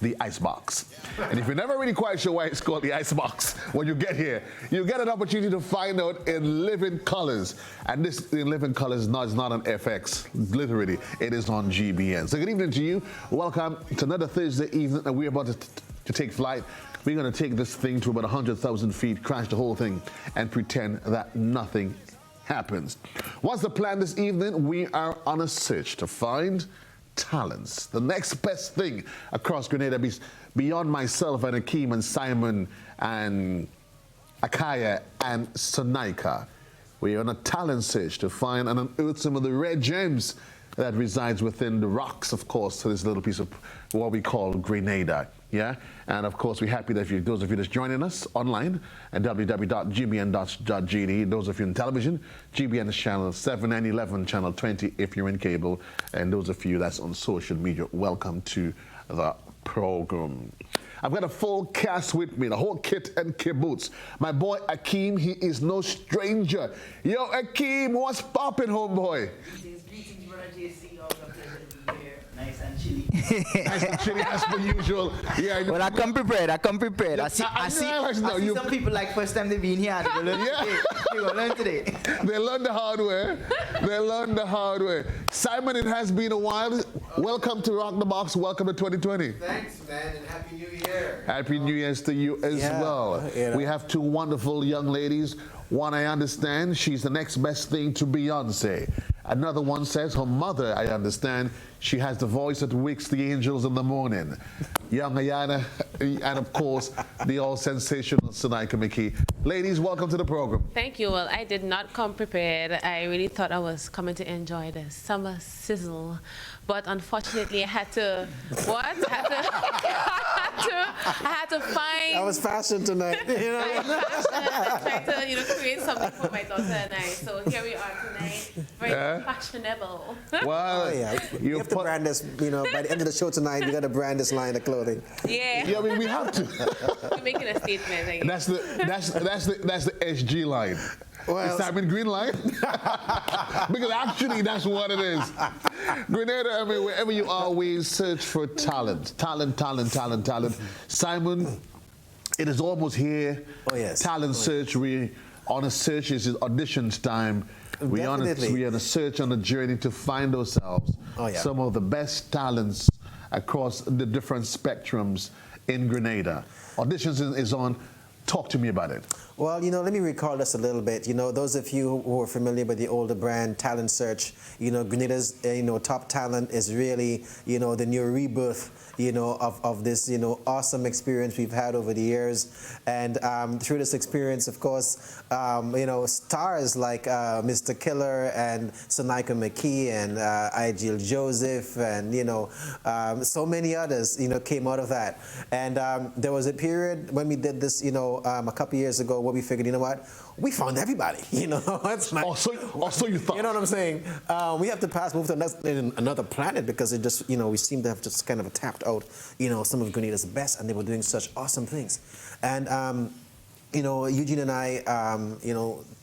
the icebox. And if you're never really quite sure why it's called the icebox, when you get here, you get an opportunity to find out in living colors. And this in living colors is not on FX, literally, it is on GBN. So good evening to you. Welcome to another Thursday evening, and we're about to take flight. We're going to take this thing to about 100,000 feet, crash the whole thing, and pretend that nothing happens. What's the plan this evening? We are on a search to find talents, the next best thing across Grenada, beyond myself and Akeem and Simon and Akaya and Sonaika. We're on a talent search to find and unearth some of the rare gems that resides within the rocks, of course, to this little piece of what we call Grenada. Yeah, and of course, we're happy that those of you that's joining us online at www.gbn.gd. Those of you in television, GBN channel 7 and 11, channel 20 if you're in cable, and those of you that's on social media, welcome to the program. I've got a full cast with me, the whole kit and caboose. My boy Akeem, he is no stranger. Yo, Akeem, what's poppin', homeboy? Greetings, brother JC. All the pleasure to be here. Nice and chilly. Nice and chilly as per usual. Yeah. Well, I come prepared. I see some people like first time they've been here. They go learn today. They go learn today. They learn the hard way. They learn the hard way. Simon, it has been a while. Welcome to Rock the Box. Welcome to 2020. Thanks, man, and Happy New Year. Happy New Year's to you as well. You know. We have two wonderful young ladies. One, I understand, she's the next best thing to Beyonce. Another one says her mother, I understand, she has the voice that wakes the angels in the morning. Young Ayana, and of course, the all-sensational Sonaika McKee. Ladies, welcome to the program. Thank you. Well, I did not come prepared. I really thought I was coming to enjoy the summer sizzle. But unfortunately, I had to, what? I had to find... That was fashion tonight, you know. Trying to, create something for my daughter and I. So here we are tonight, very fashionable. Well, You have to brand this, by the end of the show tonight, you got to brand this line of clothing. Yeah. Yeah, I mean, we have to. You're making a statement, I guess. That's the SG line. Well, the Simon Green line? Because actually, that's what it is. Grenada, I mean, wherever you are, we search for talent. Talent. Simon, it is almost here. Oh, yes. Talent search. We on a search. It's auditions time. We're on a search, on a journey to find ourselves some of the best talents across the different spectrums in Grenada. Auditions is on. Talk to me about it. Well, let me recall this a little bit. Those of you who are familiar with the older brand Talent Search, Grenada's, top talent is really, the new rebirth, of this, awesome experience we've had over the years. And through this experience, of course, stars like Mr. Killer and Sonaika McKee and Igil Joseph and, so many others, came out of that. And there was a period when we did this, a couple years ago, where we figured, we found everybody, It's like, so you thought. You know what I'm saying? We have to move to another planet because it just, we seem to have just kind of tapped out, some of Grenada's best, and they were doing such awesome things. And, Eugene and I,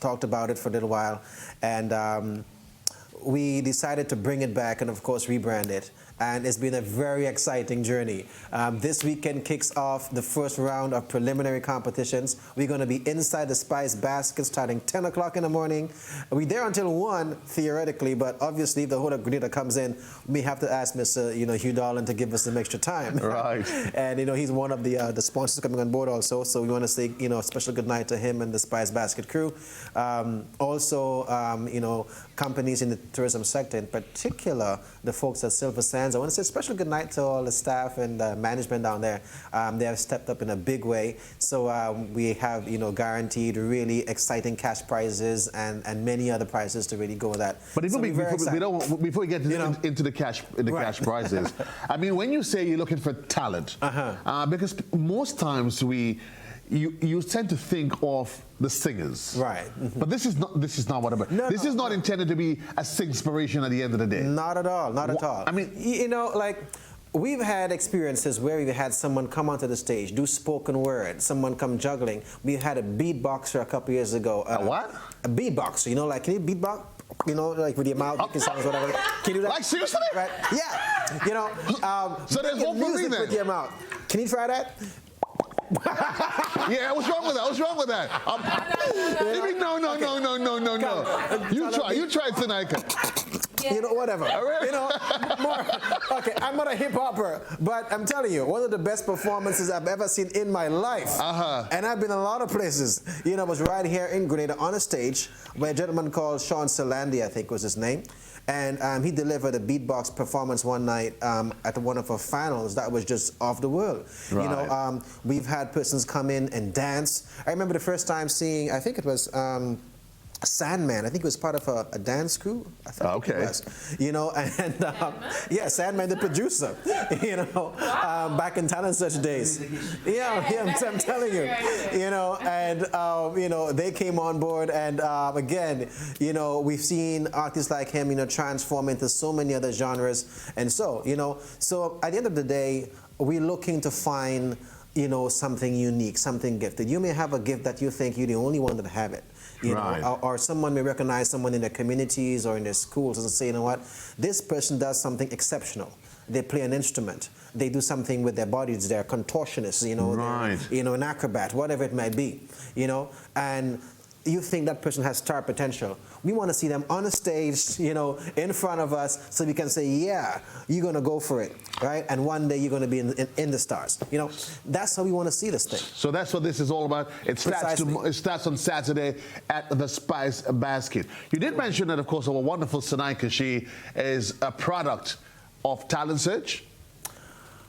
talked about it for a little while, and we decided to bring it back and, of course, rebrand it. And it's been a very exciting journey. This weekend kicks off the first round of preliminary competitions. We're going to be inside the Spice Basket starting 10 o'clock in the morning. We're there until 1, theoretically, but obviously if the whole of Grenada comes in, we have to ask Mr. Hugh Darlin to give us some extra time. Right. And, he's one of the sponsors coming on board also, so we want to say, a special good night to him and the Spice Basket crew. Also, companies in the tourism sector, in particular, the folks at Silver Sands. I want to say a special good night to all the staff and management down there. They have stepped up in a big way. So we have, guaranteed really exciting cash prizes and many other prizes to really go with that. But before we get into the cash cash prizes, I mean, when you say you're looking for talent, because most times you tend to think of the singers, right? But this is not what about. This is not intended to be a inspiration at the end of the day. Not at all. Not at all. I mean, we've had experiences where we've had someone come onto the stage, do spoken word, someone come juggling. We had a beatboxer a couple years ago. A what? A beatboxer. Can you beatbox? Like with your mouth, making sounds, whatever. Can you do that? Like seriously? Right? Yeah. You know, So there's making hope for me music then. with your mouth. Can you try that? Yeah, what's wrong with that? What's wrong with that? No. You try it tonight. You know, whatever. You know, more. Okay, I'm not a hip hopper, but I'm telling you, one of the best performances I've ever seen in my life. And I've been in a lot of places. You know, I was right here in Grenada on a stage by a gentleman called Sean Salandi, I think was his name. And he delivered a beatbox performance one night at one of our finals that was just off the world. Right. You know, we've had persons come in and dance. I remember the first time seeing, I think it was Sandman. I think it was part of a dance crew. I thought it was. You know, and yeah, Sandman, the producer. You know, back in Talent Search days. Yeah, I'm telling you. You know, and you know, they came on board, and again, you know, we've seen artists like him, you know, transform into so many other genres, and so, you know, so at the end of the day, we're looking to find, you know, something unique, something gifted. You may have a gift that you think you're the only one that have it. You know, or someone may recognize someone in their communities or in their schools and say, you know what, this person does something exceptional. They play an instrument. They do something with their bodies. They're contortionists, you know, you know, an acrobat, whatever it might be, you know, and you think that person has star potential. We want to see them on a stage, you know, in front of us, so we can say, yeah, you're going to go for it, right? And one day you're going to be in the stars. You know, that's how we want to see this thing. So that's what this is all about. It starts on Saturday at the Spice Basket. You did mention that, of course, our wonderful Sanaika, she is a product of Talent Search.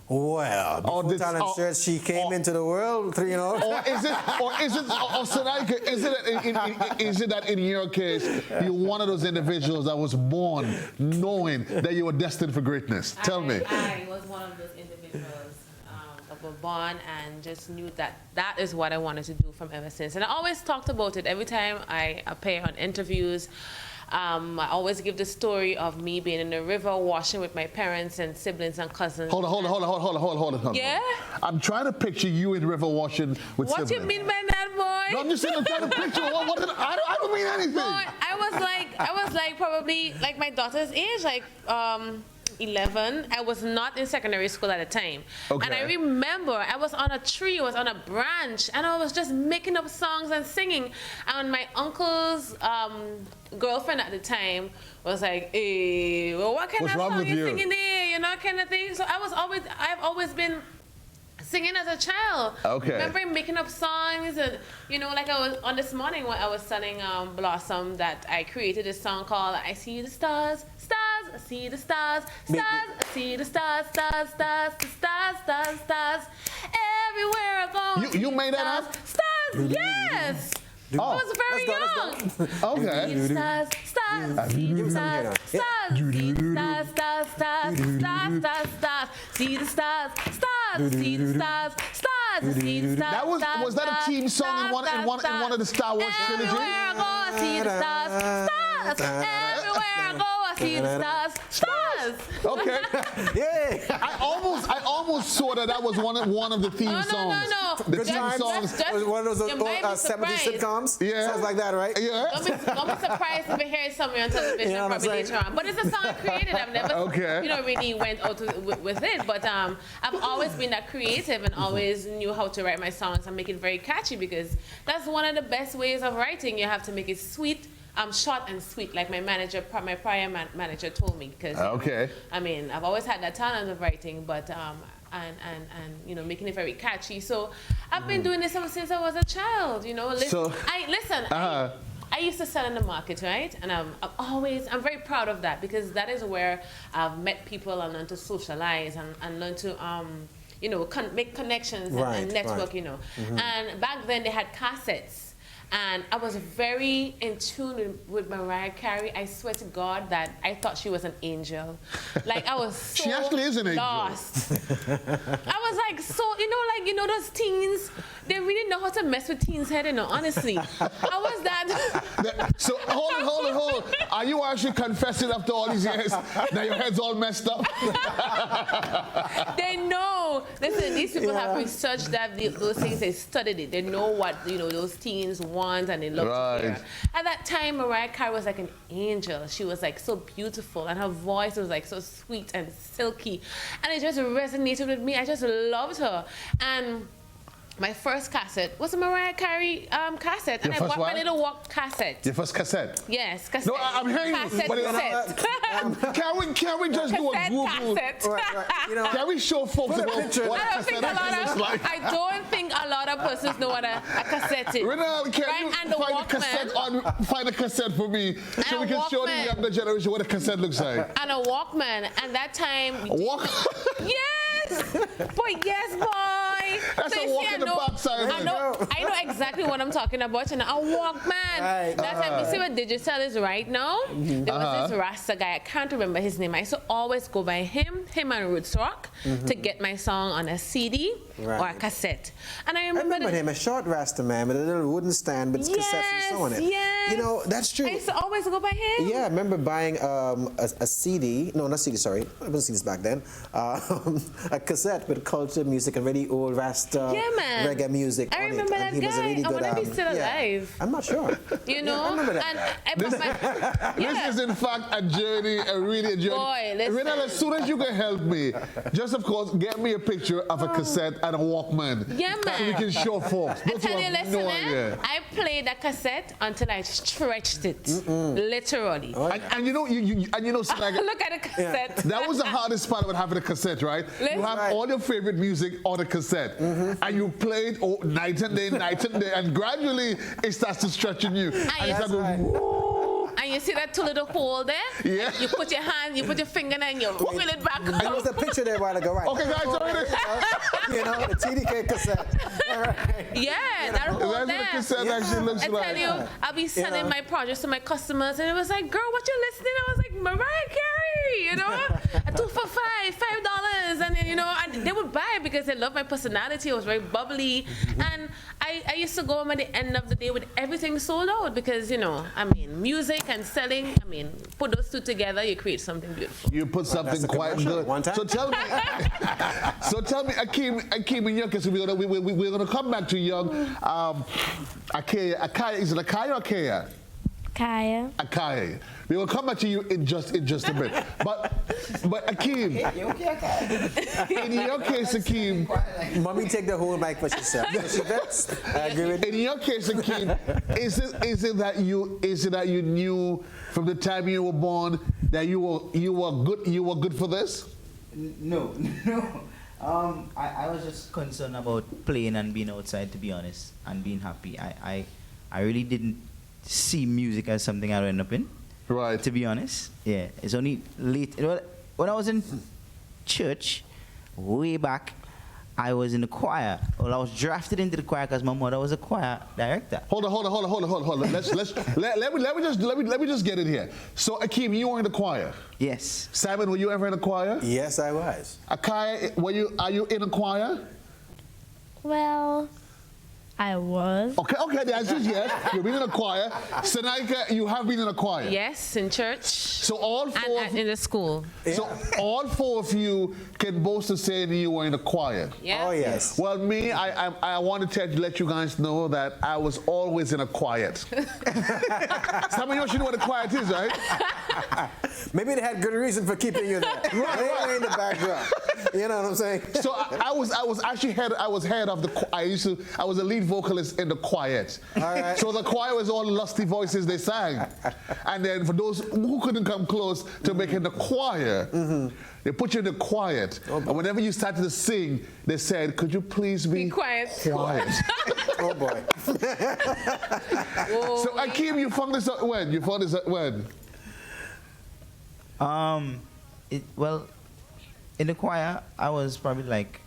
Well, before Talent Search, she came into the world, you know. Sanaika, is it that in your case, you're one of those individuals that was born knowing that you were destined for greatness? Tell me. I was one of those individuals that were born and just knew that that is what I wanted to do from ever since. And I always talked about it every time I appear on interviews. I always give the story of me being in the river washing with my parents and siblings and cousins. Hold on. Yeah? I'm trying to picture you in river washing with siblings. What you mean by that, boy? No, I'm just saying I'm trying to picture. I don't mean anything. Boy, I was like probably like my daughter's age, like 11. I was not in secondary school at the time. Okay. And I remember I was on a tree, I was on a branch, and I was just making up songs and singing. And my uncle's girlfriend at the time was like, hey, well, what kind of song you singing there? You know, kind of thing. So I've always been singing as a child. Okay. Remember making up songs, and you know, like I was on this morning when I was selling Blossom, that I created a song called "I See the Stars, Stars, I See the Stars, Stars, I See the Stars, Stars, Stars, Stars, Stars, Stars, everywhere I go." You made that up? Stars, yes. I was very young. Okay. See the stars, stars, see the stars, stars, see the stars, stars, stars, stars, stars, stars, see the stars, stars, see the stars, stars, see the stars. Was that a team song in one of the Star Wars trilogy? Everywhere I go, I see the stars, stars. Everywhere I go, I see the stars, stars. Okay. Yay! I almost saw that was one of the theme songs. No. The theme songs. One of those old 70s sitcoms? Yeah. Sounds like that, right? Yeah. Don't be surprised if you hear it somewhere on television, You know what I'm probably later on. But it's a song I created. I've never, really went out with it. But I've always been that creative and always knew how to write my songs and make it very catchy, because that's one of the best ways of writing. You have to make it sweet. Short and sweet, like my prior manager told me. Because I mean, I've always had that talent of writing, but and you know, making it very catchy. So I've been doing this ever since I was a child. You know, I used to sell in the market, right? And I'm very proud of that, because that is where I've met people and learned to socialize and learn to you know, make connections and network. You know, and back then they had cassettes. And I was very in tune with Mariah Carey. I swear to God that I thought she was an angel. Like, I was so she actually is an lost. I was like, so, you know those teens, they really know how to mess with teens' head, you know, honestly. I was that. So, hold on. Are you actually confessing after all these years that your head's all messed up? They know. No, listen, these people have researched those things. They studied it. They know what those teens want and they love to hear. At that time, Mariah Carey was like an angel. She was like so beautiful, and her voice was like so sweet and silky, and it just resonated with me. I just loved her. And my first cassette was a Mariah Carey cassette, and I bought my little walk cassette. Your first cassette? Yes, cassette. No, I'm hearing cassette, you. But can we just do a Google? Can we show folks what a cassette looks like? I don't think a lot of persons know what a cassette is. Renal, can you find a cassette for me so we can show the younger generation what a cassette looks like? And a Walkman. And that time... Yes! Boy, yes, boy! That's a walk in the backside. I know exactly what I'm talking about. And a Walkman. That time, you see what digital is right now? There was this Rasta guy, I can't remember his name. I used to always go by him and Roots Rock to get my song on a CD or a cassette. And I remember him, a short Rasta man with a little wooden stand with cassettes and so on it. Yes. You know, that's true. I used to always go by him. Yeah, I remember buying a CD, no, not CD, sorry, I wasn't CDs back then, a cassette with culture music and really old Rasta reggae music I on remember it. that And he guy. was a really I good, wonder if he's still alive. I'm not sure. You know? I remember that. And I bought This is in fact a journey, really a journey. Boy, listen. Renal, as soon as you can help me, just of course, get me a picture of a cassette and a Walkman. Yeah, man. So we can show folks. I tell you, listen, I played that cassette until I stretched it, literally. And you know, so like, Look at the cassette. that was the hardest part about having a cassette, right? You have all your favorite music on a cassette, and you play it night and day, and gradually it starts to stretch in you. And it's like, And you see that two little hole there? Yeah. You put your hand, you put your finger there, and you wheel it back. And there was a picture there a while ago, right? Okay, guys, so it is. You know, the TDK cassette. All right. Yeah, that whole That's what there. the cassette actually looks I like. tell you, I'll be selling my projects to my customers, and it was like, girl, what you listening? I was like, Mariah Carey, you know? I took for $5, and then, you know, and they would buy it because they love my personality. I was very bubbly, and I used to go home at the end of the day with everything sold out because, you know, I mean, music and selling, I mean, put those two together, you create something beautiful. You put something quite good. One time. So tell me, Akeem, in your case, we're gonna come back to young Akaya. Is it Akaya or Akaya? Kaya. Akaya. We will come back to you in just a bit. But Akeem, in your case, Akeem, Mommy take the whole mic for yourself. I agree with you. in your case, Akeem, is it that you knew from the time you were born that you were good for this? No. I was just concerned about playing and being outside, to be honest, and being happy. I really didn't see music as something I'd end up in. Right. To be honest, yeah. It's only late. When I was in church, way back, I was in the choir. Well, I was drafted into the choir because my mother was a choir director. Hold on. Let me just get it here. So Akeem, you were in the choir. Yes. Simon, were you ever in a choir? Yes, I was. Akaya, are you in a choir? Well, I was. Okay, the answer is yes. You've been in a choir. Sanaika, you have been in a choir. Yes, in church. So all four And in the school. So all four of you can boast of saying you were in a choir. Yeah. Oh, yes. Well, me, I want to let you guys know that I was always in a quiet. Some of you should know what a quiet is, right? Maybe they had good reason for keeping you there. They were in the background. You know what I'm saying? So I was actually head of the. I was a lead vocalist in the quiet. All right. So the choir was all lusty voices they sang, and then for those who couldn't come close to making the choir, they put you in the quiet. And whenever you started to sing, they said, "Could you please be quiet." Quiet. Oh boy. So Akeem, you found this out when? Well, in the choir, I was probably like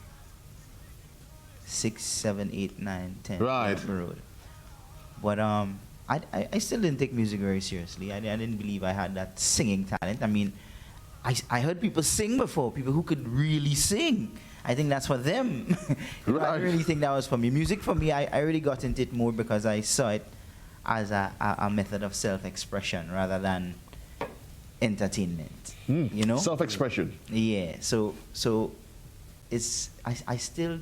6, 7, 8, 9, 10. Right. Up the road. But I still didn't take music very seriously. I didn't believe I had that singing talent. I mean, I heard people sing before, people who could really sing. I think that's for them. I didn't really think that was for me. Music for me, I really got into it more because I saw it as a method of self-expression rather than entertainment. You know? Self-expression. Yeah. So I still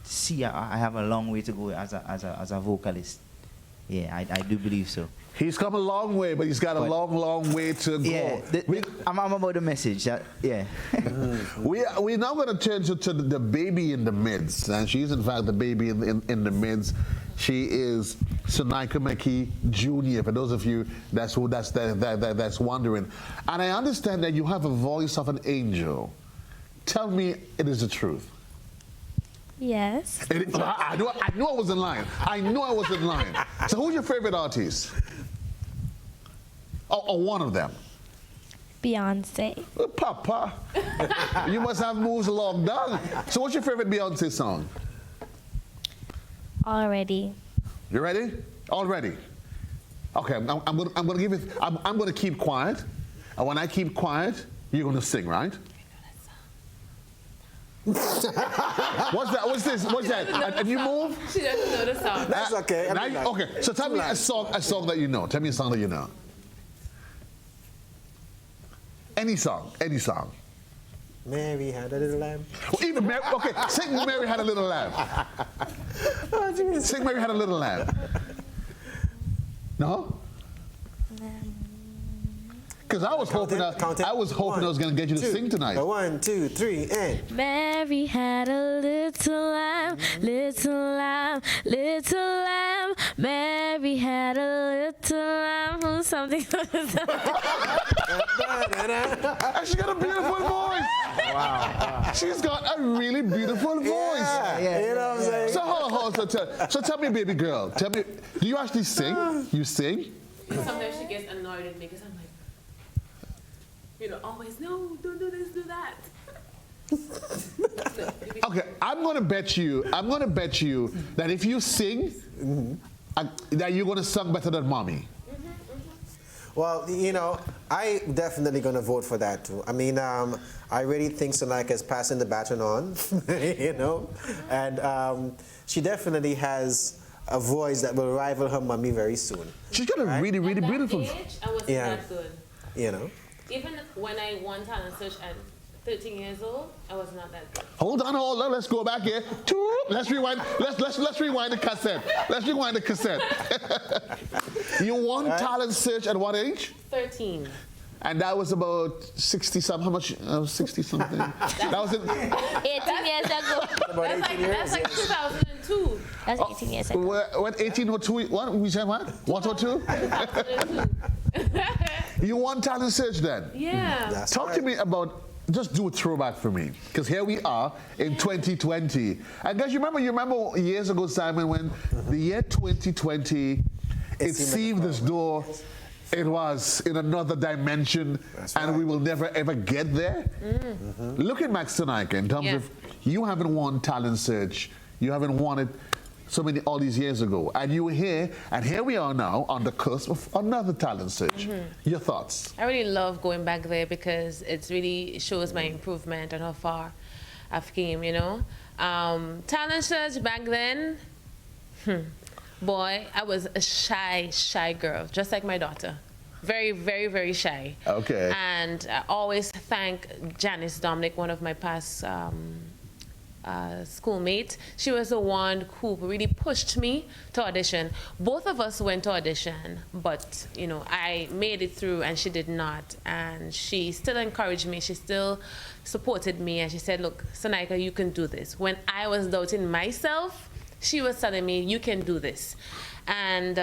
see I have a long way to go as a vocalist. Yeah, I do believe so. He's come a long way, but he's got a long way to go. Yeah, I'm about the message. Yeah. We're now going to turn to the baby in the midst, and she's in fact the baby in the midst. She is Sonika McKee Jr. For those of you that's wondering, and I understand that you have a voice of an angel. Tell me it is the truth. Yes. I knew I was in line. I knew I was in line. So who's your favorite artist? Oh, one of them. Beyonce. Papa, you must have moves locked down. So what's your favorite Beyonce song? Already. You ready? All ready. Okay, I'm gonna give it. I'm gonna keep quiet, and when I keep quiet, you're gonna sing, right? What's that? What's this? What's that? And you move? She doesn't know the song. That's okay. Okay, so tell me a song that you know. Tell me a song that you know. Any song. Mary had a little lamb. Well, even Mary, okay, sing Mary Had a Little Lamb. Sing Mary Had a Little Lamb. No? Because I was hoping I was going to get you to sing tonight. 1, 2, 3, and. Mary had a little lamb, little lamb, little lamb. Mary had a little lamb. Something. And she got a beautiful voice. Wow. She's got a really beautiful voice. Yeah. You know what I'm saying? So hold on. So tell me, baby girl. Tell me, do you actually sing? You sing? Sometimes she gets annoyed at me because I'm like, always, no, don't do this, do that. Okay, I'm gonna bet you that if you sing, that you're gonna sing better than mommy. Well, I definitely going to vote for that too. I mean, I really think Sonika is passing the baton on, and she definitely has a voice that will rival her mommy very soon. She's got a really, really at beautiful. That age, I wasn't that good. Even when I won talent search at 13 years old, I was not that good. Hold on. Let's go back here. Let's rewind. Let's rewind the cassette. Let's rewind the cassette. You won talent search at what age? 13. And that was about 60 something. How much? 60 something. That was it. 18 years ago. That's like 2002. That's 18 years ago. What 1802? What we said? What? 102? You won talent search then? Yeah. Talk to me about. Just do a throwback for me, because here we are in 2020. And guys, you remember years ago, Simon, when the year 2020, it seemed as though it was in another dimension, and we will never ever get there. Look at Max Sonika in terms of you haven't won talent search, you haven't won it all these years ago, and you were here, and here we are now on the cusp of another talent search. Your thoughts? I really love going back there because it really shows my improvement and how far I've came, Talent search back then, boy, I was a shy girl, just like my daughter. Very, very, very shy. Okay. And I always thank Janice Dominic, one of my past schoolmate. She was the one who really pushed me to audition. Both of us went to audition, but I made it through and she did not. And she still encouraged me. She still supported me, and she said, "Look, Sonika, you can do this." When I was doubting myself, she was telling me, "You can do this." And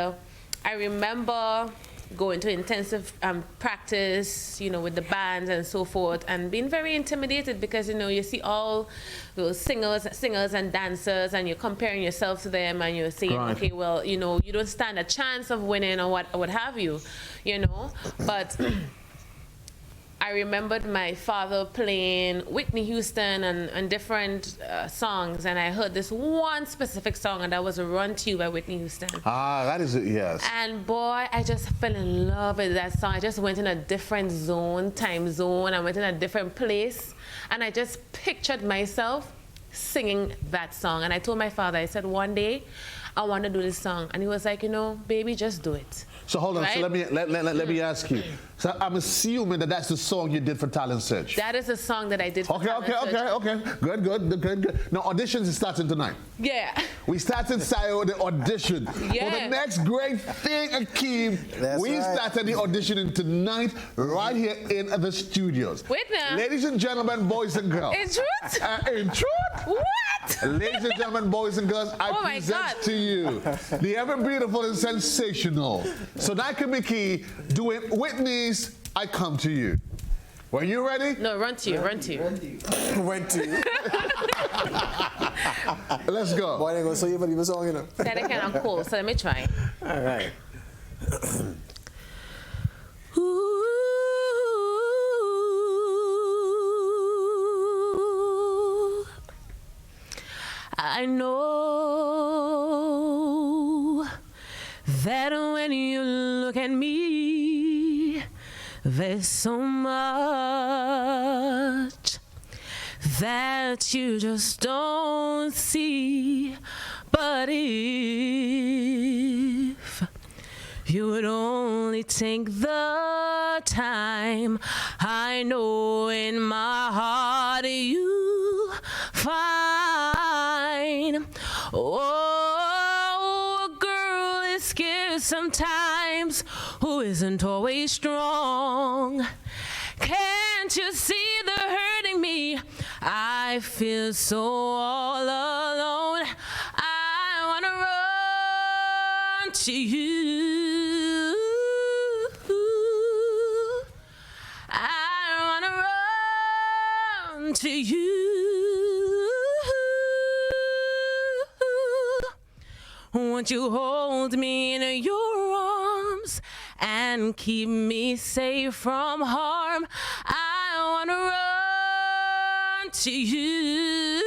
I remember going to intensive practice, with the bands and so forth, and being very intimidated because, you see all those singers and dancers, and you're comparing yourself to them, and you're saying, okay, well, you don't stand a chance of winning or what have you, But I remembered my father playing Whitney Houston and different songs, and I heard this one specific song, and that was Run to You by Whitney Houston. Ah, that is it, yes. And boy, I just fell in love with that song. I just went in a different time zone. I went in a different place, and I just pictured myself singing that song. And I told my father, I said, one day I want to do this song. And he was like, you know, baby, just do it. So hold on. Right? So let me ask you. So I'm assuming that that's the song you did for Talent Search. That is a song that I did for Okay. Good. Now auditions is starting tonight. Yeah. We started the audition. Yeah. For the next great thing, Akeem, That's we right. started the auditioning tonight right here in the studios. Wait now. Ladies and gentlemen, boys and girls. In truth? In truth? What? Ladies and gentlemen, boys and girls, I Oh my present God. to you the ever beautiful and sensational Sonika McKee doing Whitney's I Come to You. Were you ready? No, run to you. Went to you. Let's go. Boy, they go so you believe a song, you know. That I kind of cool, so let me try. All right. Ooh, I know that when you look at me, there's so much that you just don't see. But if you would only take the time, I know in my heart you find. Oh, a girl is scared sometimes who isn't always strong. Can't you see the hurting me? I feel so all alone. I wanna run to you. I wanna run to you. Won't you hold me in your arms and keep me safe from harm? I wanna run to you.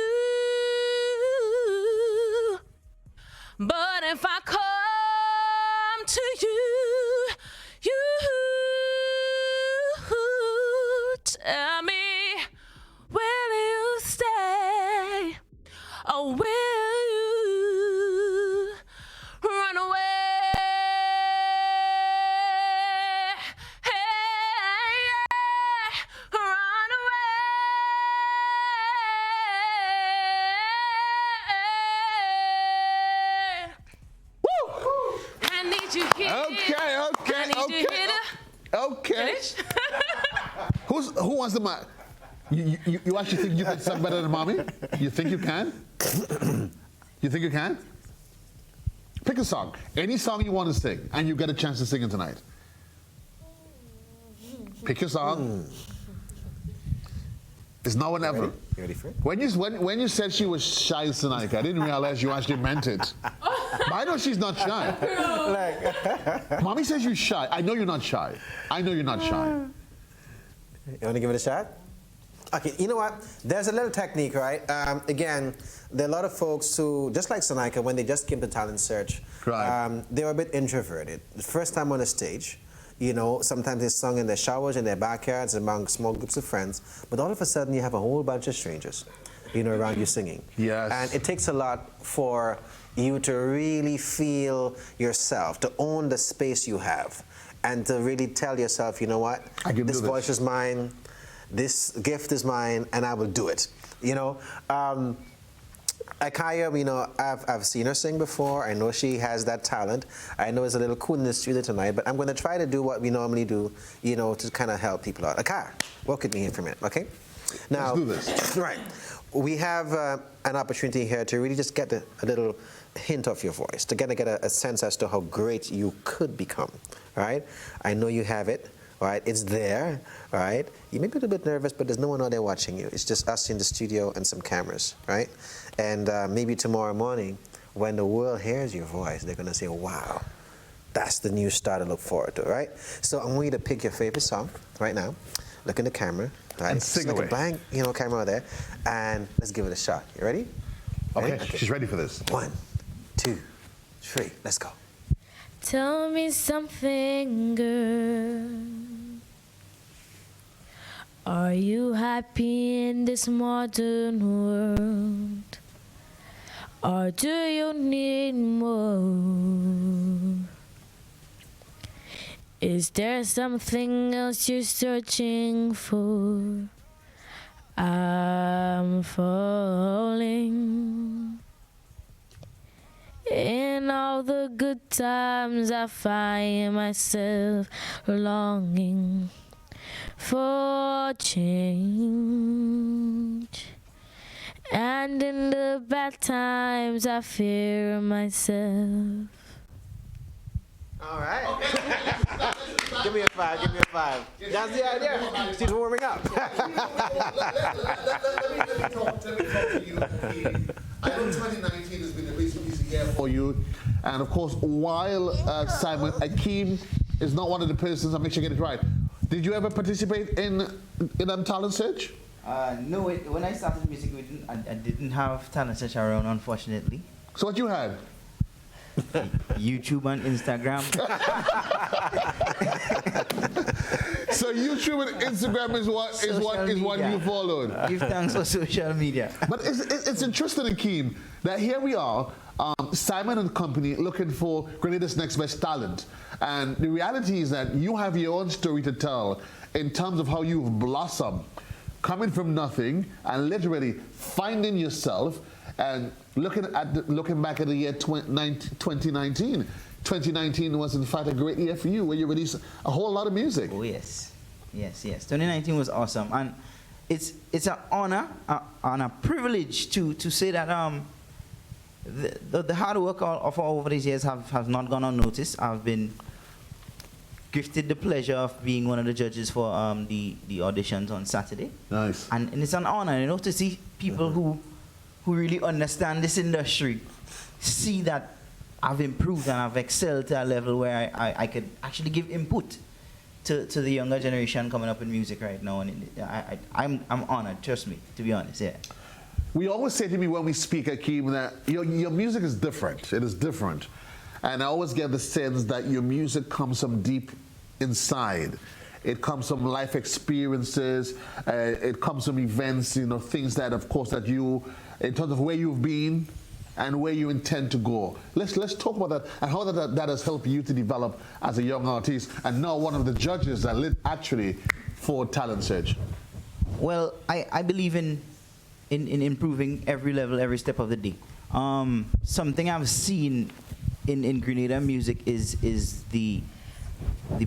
But if I come to you, you tell me, will you stay or will you run away? Run away. Woo! I need you here. I need you here. Okay. Finish? Who wants the mic? You actually think you can sing better than mommy? You think you can? You think you can? Pick a song. Any song you want to sing, and you get a chance to sing it tonight. Pick your song. It's now or never. You ready for it? When you said she was shy, Sonika, I didn't realize you actually meant it. But I know she's not shy. Mommy says you're shy. I know you're not shy. I know you're not shy. You want to give it a shot? Okay, you know what? There's a little technique, right? Again, there are a lot of folks who, just like Sonika, when they just came to Talent Search, Right. they were a bit introverted. The first time on a stage, you know, sometimes they sung in their showers, in their backyards, among small groups of friends, but all of a sudden you have a whole bunch of strangers, you know, around you singing. Yes. And it takes a lot for you to really feel yourself, to own the space you have, and to really tell yourself, you know what, I can this do this. voice is mine, this gift is mine, and I will do it. You know, Akaya, you know, I've seen her sing before. I know she has that talent. I know it's a little cool in the studio tonight, but I'm going to try to do what we normally do, you know, to kind of help people out. Akaya, walk with me here for a minute, okay? Now, Let's do this. Right. We have an opportunity here to really just get a little hint of your voice, to get a sense as to how great you could become, right? I know you have it. All right, it's there, all right? You may be a little bit nervous, but there's no one out there watching you. It's just us in the studio and some cameras, right? And maybe tomorrow morning, when the world hears your voice, they're gonna say, wow, that's the new star to look forward to, right? So I want you to pick your favorite song right now. Look in the camera, right? And sing Just like away. a blank, you know, camera there, and let's give it a shot. You ready? Okay, Ready? she's ready for this. 1, 2, 3, let's go. Tell me something, girl. Are you happy in this modern world? Or do you need more? Is there something else you're searching for? I'm falling. In all the good times I find myself longing for change. And in the bad times I fear myself. All right. Give me a five. Give me a five. That's the idea. She's warming up. Let me talk to you. I know 2019 has been a recent year for you, and of course, while Simon Akeem is not one of the persons, I'll make sure I get it right. Did you ever participate in talent search? No, when I started music, I didn't have talent search around, unfortunately. So what you had? YouTube and Instagram. So YouTube and Instagram is what you followed. Give thanks for social media. But it's interesting, Akeem, that here we are, Simon and Company looking for Grenada's next best talent. And the reality is that you have your own story to tell in terms of how you've blossomed, coming from nothing and literally finding yourself and looking back at the year 2019. 2019 was in fact a great year for you, where you released a whole lot of music. Oh yes. 2019 was awesome, and it's an honor and a privilege to say that the hard work of all over these years have not gone unnoticed. I've been gifted the pleasure of being one of the judges for the auditions on Saturday. Nice. And it's an honor, to see people who really understand this industry, see that I've improved and I've excelled to a level where I could actually give input to the younger generation coming up in music right now. And I'm honored, trust me, to be honest, yeah. We always say to me when we speak, Akeem, that your music is different. It is different. And I always get the sense that your music comes from deep inside. It comes from life experiences. It comes from events, things that, of course, that you, in terms of where you've been and where you intend to go. Let's talk about that and how that has helped you to develop as a young artist and now one of the judges that lit actually for Talent Search. Well, I believe in improving every level, every step of the day. Something I've seen in Grenada music is the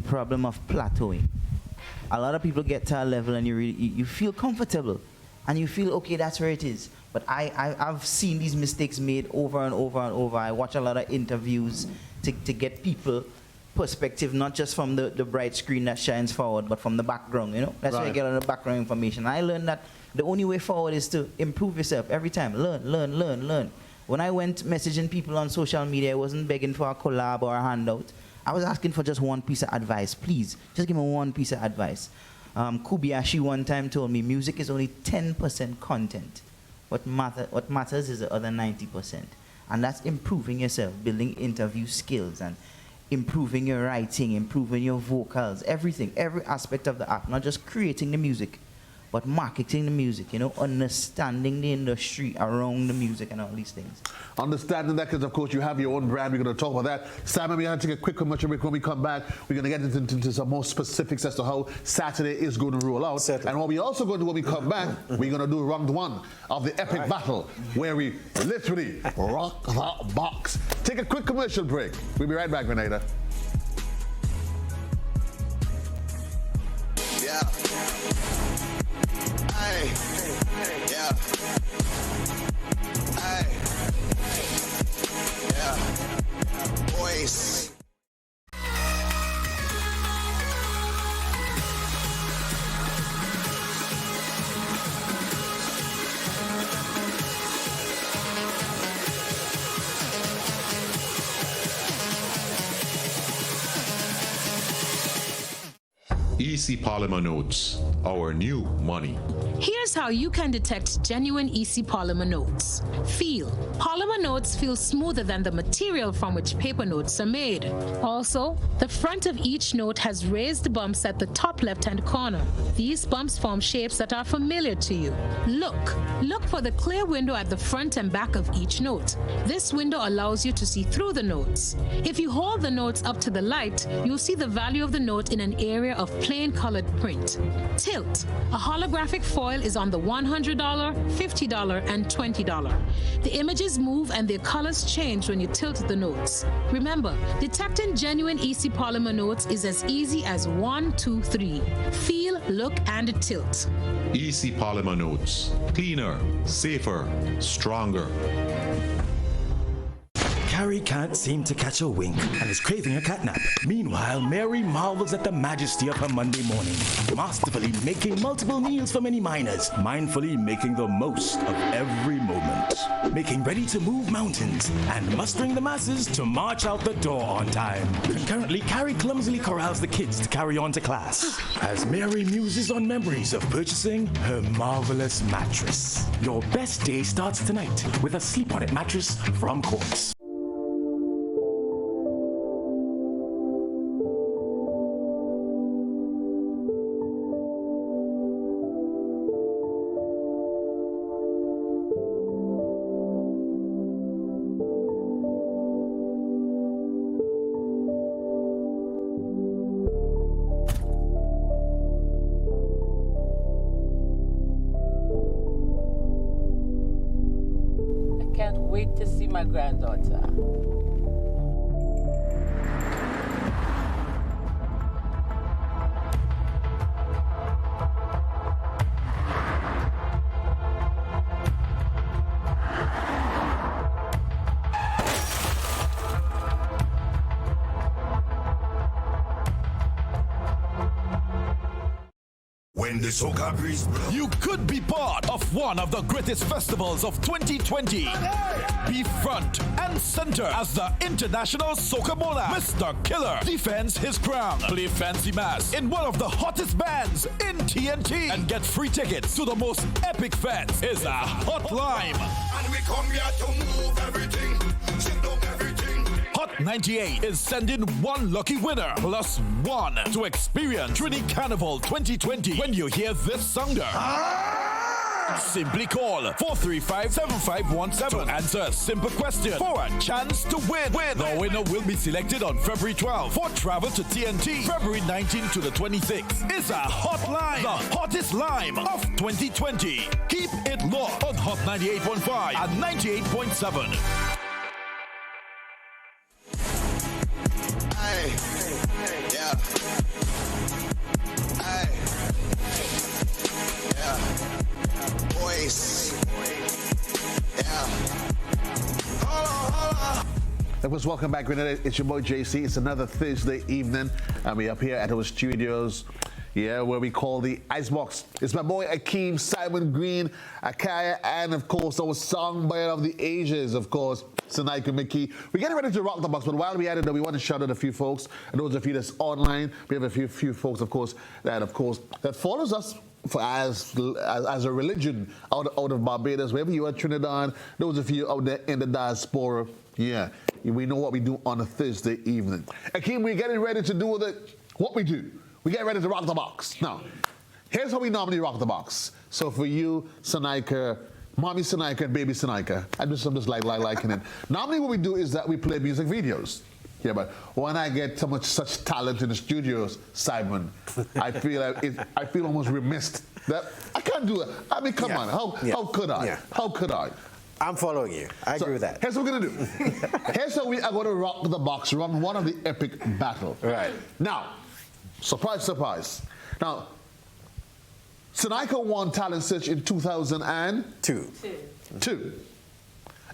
problem of plateauing. A lot of people get to a level and you feel comfortable and you feel, okay, that's where it is. But I've seen these mistakes made over and over and over. I watch a lot of interviews to get people perspective, not just from the bright screen that shines forward, but from the background, That's where I get all the background information. I learned that the only way forward is to improve yourself every time. Learn. When I went messaging people on social media, I wasn't begging for a collab or a handout. I was asking for just one piece of advice. Please, just give me one piece of advice. Kubiashi one time told me music is only 10% content. What matters is the other 90%. And that's improving yourself, building interview skills, and improving your writing, improving your vocals, everything, every aspect of the act, not just creating the music, but marketing the music, understanding the industry around the music and all these things. Understanding that, because of course you have your own brand. We're going to talk about that. Simon, we're going to take a quick commercial break. When we come back, we're going to get into some more specifics as to how Saturday is going to roll out. Certainly. And what we also going to do when we come back, we're going to do round one of the epic battle, where we literally rock the box. Take a quick commercial break. We'll be right back, Grenada. Yeah. Hey. Yeah. Hey. Yeah. Voice. EC Polymer Notes, our new money. Here's how you can detect genuine EC polymer notes. Feel. Polymer notes feel smoother than the material from which paper notes are made. Also, the front of each note has raised bumps at the top left-hand corner. These bumps form shapes that are familiar to you. Look for the clear window at the front and back of each note. This window allows you to see through the notes. If you hold the notes up to the light, you'll see the value of the note in an area of plain colored print. Tilt. A holographic foil is on the $100, $50, and $20. The images move and their colors change when you tilt the notes. Remember, detecting genuine EC polymer notes is as easy as 1, 2, 3. Feel, look, and tilt. EC Polymer Notes. Cleaner, safer, stronger. Carrie can't seem to catch a wink and is craving a catnap. Meanwhile, Mary marvels at the majesty of her Monday morning, masterfully making multiple meals for many miners, mindfully making the most of every moment, making ready to move mountains, and mustering the masses to march out the door on time. Concurrently, Carrie clumsily corrals the kids to carry on to class, as Mary muses on memories of purchasing her marvelous mattress. Your best day starts tonight with a Sleep On It mattress from Quartz. Can't wait to see my granddaughter. When the soca breeze blows, you could be part of one of the greatest festivals of 2020. Be front and center as the international soca monarch, Mr. Killer, defends his crown. Play fancy mass in one of the hottest bands in TNT and get free tickets to the most epic fest. Is a Hot Lime. And we come here to move everything, shut down everything. Hot 98 is sending one lucky winner plus one to experience Trinity Carnival 2020 when you hear this sounder. Simply call 435-7517 to answer a simple question for a chance to win. The winner will be selected on February 12 for travel to TNT, February 19 to the 26th. It's a Hot Lime, the hottest lime of 2020. Keep it locked on Hot 98.5 and 98.7. Yeah. Hey. Yeah. Voice. Yeah. Hold on. Everyone's welcome back, Grenada. It's your boy JC. It's another Thursday evening, and we're up here at our studios, where we call the Icebox. It's my boy Akeem, Simon Green, Akaya, and of course our songbird of the ages, of course, Sonika McKee. We're getting ready to rock the box, but while we're at it, we want to shout out a few folks, and those of you that's online. We have a few folks, of course, that follows us as a religion out of Barbados, wherever you are, Trinidad. Those of you out there in the diaspora, we know what we do on a Thursday evening. Akeem, we're getting ready to do what we do. We get ready to rock the box. Now, here's how we normally rock the box. So for you, Sonika, Mommy Sonika and Baby Sonika, I'm just liking it. Normally what we do is that we play music videos. Yeah, but when I get such talent in the studios, Simon, I feel almost remiss that I can't do it. I mean, come on, how could I? Yeah. How could I? I'm following you. I agree with that. Here's what we're gonna do. Here's how we are gonna rock the box, run one of the epic battle. Right. Now, surprise, surprise. Now, Sonika won Talent Search in 2002.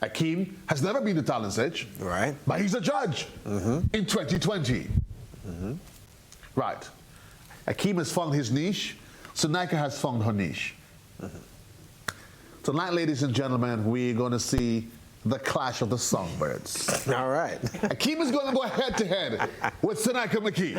Akeem has never been to Talent Search. Right. But he's a judge in 2020. Right. Akeem has found his niche. Sonika has found her niche. Tonight, ladies and gentlemen, we're going to see the clash of the songbirds. All right. Akeem is going to go head to head with Sonika McKee.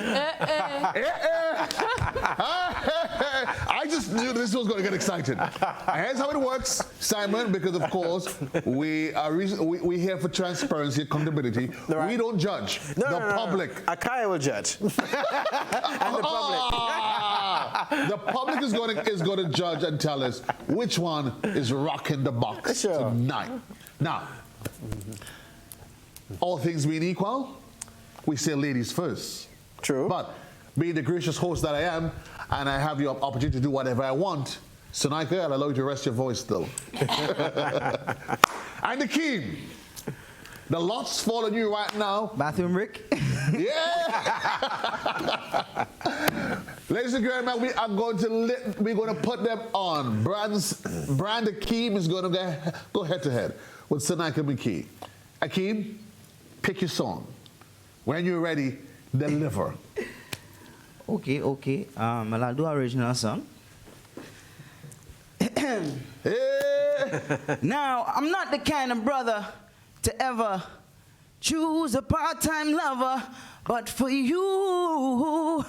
I I just knew this was going to get exciting. And here's how it works, Simon, because of course we are we here for transparency, accountability. Right. We don't judge the public. Akaya will judge. And the public. The public is going to judge and tell us which one is rocking the box tonight. Now, all things being equal, we say ladies first. True. But being the gracious host that I am, and I have the opportunity to do whatever I want, Sonika, I'll allow you to rest your voice still. And the king, the lots fall on you right now. Bathroom Rick? Yeah! Ladies and gentlemen, we're going to put them on. Brand Akeem is going to go head to head with Sonika McKee. Akeem, pick your song. When you're ready, deliver. Okay. I'll do original song. Now, I'm not the kind of brother to ever choose a part-time lover, but for you,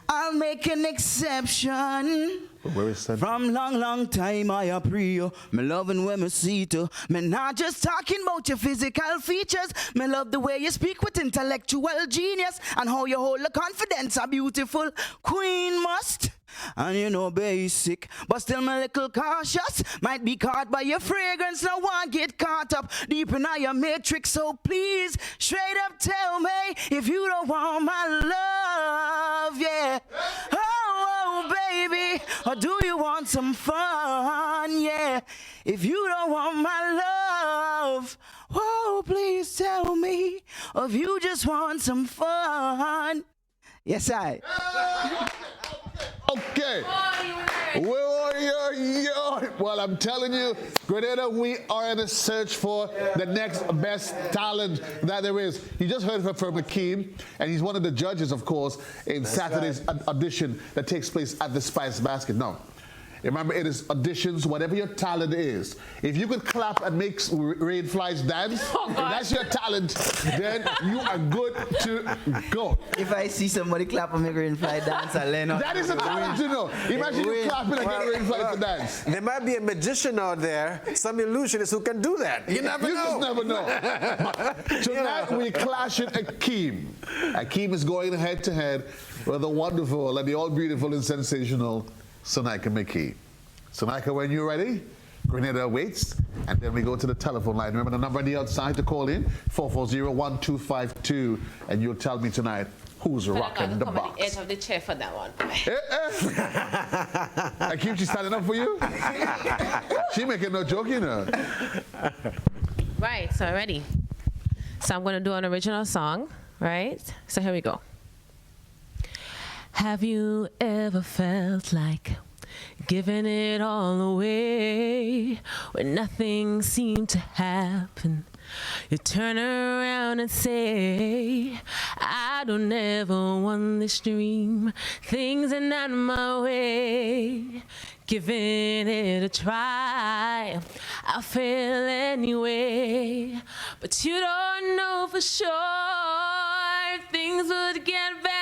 I'll make an exception. Where is that? From long time I pray, me loving when me see you. Me not just talking about your physical features. Me love the way you speak with intellectual genius and how you hold the confidence a beautiful queen must. And you know basic, but still me little cautious. Might be caught by your fragrance, no one get caught up deep in your matrix. So please, straight up tell me if you don't want my love, yeah. Oh, baby, or do you want some fun, yeah. If you don't want my love, oh, please tell me, or if you just want some fun. Yes, I. Okay. Well, I'm telling you, Grenada, we are in a search for the next best talent that there is. You just heard from Akeem, and he's one of the judges, of course, in Saturday's audition that takes place at the Spice Basket. Now, remember, it is auditions, whatever your talent is. If you could clap and make rain flies dance, if that's your talent, then you are good to go. If I see somebody clap and make rain fly dance, I'll learn. That is a talent to know. Imagine you clapping and get rain flies to dance. There might be a magician out there, some illusionist who can do that. You never know. Just never know. Tonight we clash with Akeem. Akeem is going head to head with the wonderful and the all beautiful and sensational Sonika McKee. Sonika, when you're ready, Grenada waits, and then we go to the telephone line. Remember the number on the outside to call in, 440-1252, and you'll tell me tonight who's rocking the box. Edge of the chair for that one. Akeem, she's standing up for you? She making no joke, you know. Right, so ready. So I'm going to do an original song, right? So here we go. Have you ever felt like giving it all away when nothing seemed to happen? You turn around and say, I don't ever want this dream. Things are not my way. Giving it a try, I fail anyway. But you don't know for sure if things would get better.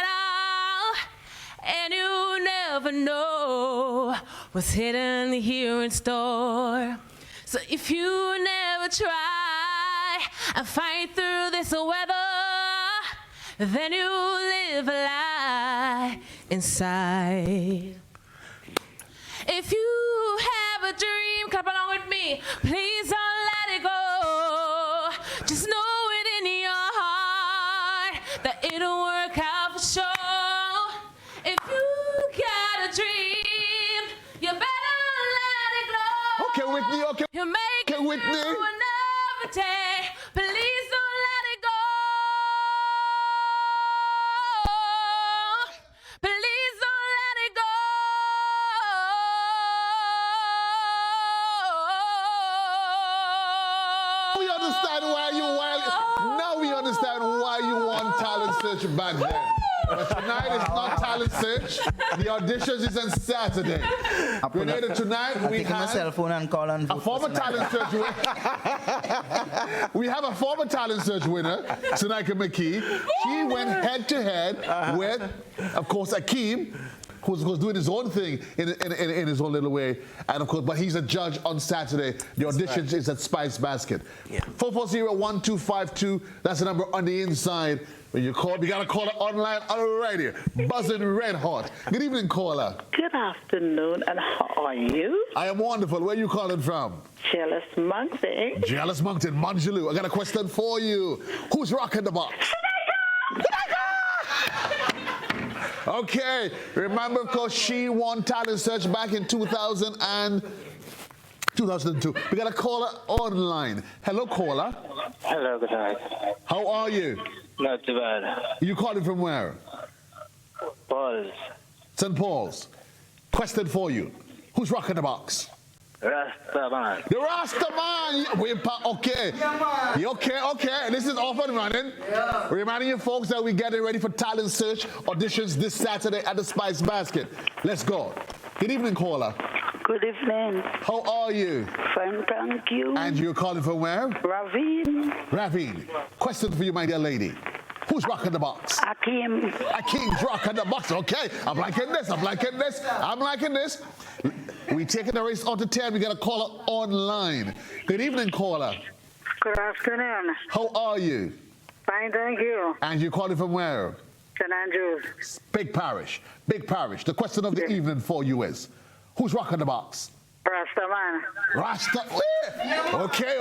And you never know what's hidden here in store. So if you never try and fight through this weather, then you live a lie inside. If you have a dream, clap along with me. Please don't let it go. Just know it in your heart that it'll work out for sure. If you got a dream, you better let it glow. Okay, Whitney, okay. You make it Whitney. through another day. Please don't let it go. Please don't let it go. We understand now we understand why you won Talent Search back then. But tonight is not Talent Search. The auditions is on Saturday. Grenada, tonight we have my cell phone and call on a former Talent Search winner. We have a former Talent Search winner, Sonika McKee. She went head to head with, of course, Akeem. who's doing his own thing in his own little way. And of course, but he's a judge on Saturday. The audition is at Spice Basket. Yeah. 440-1252. That's the number on the inside. When you call, you got to call it online already. Buzzing red hot. Good evening, caller. Good afternoon, and how are you? I am wonderful. Where are you calling from? Jealous Mountain. Jealous Mountain, Manjulu. I got a question for you. Who's rocking the box? Okay. Remember, of course, she won Talent Search back in 2002. We got a caller online. Hello, caller. Hello, good night. How are you? Not too bad. You calling from where? Paul's. St. Paul's. Question for you. Who's rocking the box? Rastaman. The Rastaman. Okay. Okay. This is off and running. Yeah. Reminding you folks that we're getting ready for Talent Search auditions this Saturday at the Spice Basket. Let's go. Good evening, caller. Good evening. How are you? Fine, thank you. And you're calling from where? Ravine. Ravine. Question for you, my dear lady. Who's rocking the box? Akeem. Akeem's rocking the box. Okay. I'm liking this. We taking the race on to 10. We got a caller online. Good evening, caller. Good afternoon. How are you? Fine, thank you. And you're calling from where? St. Andrews. Big Parish. The question of the evening for you is, who's rocking the box? Rastaman. Okay.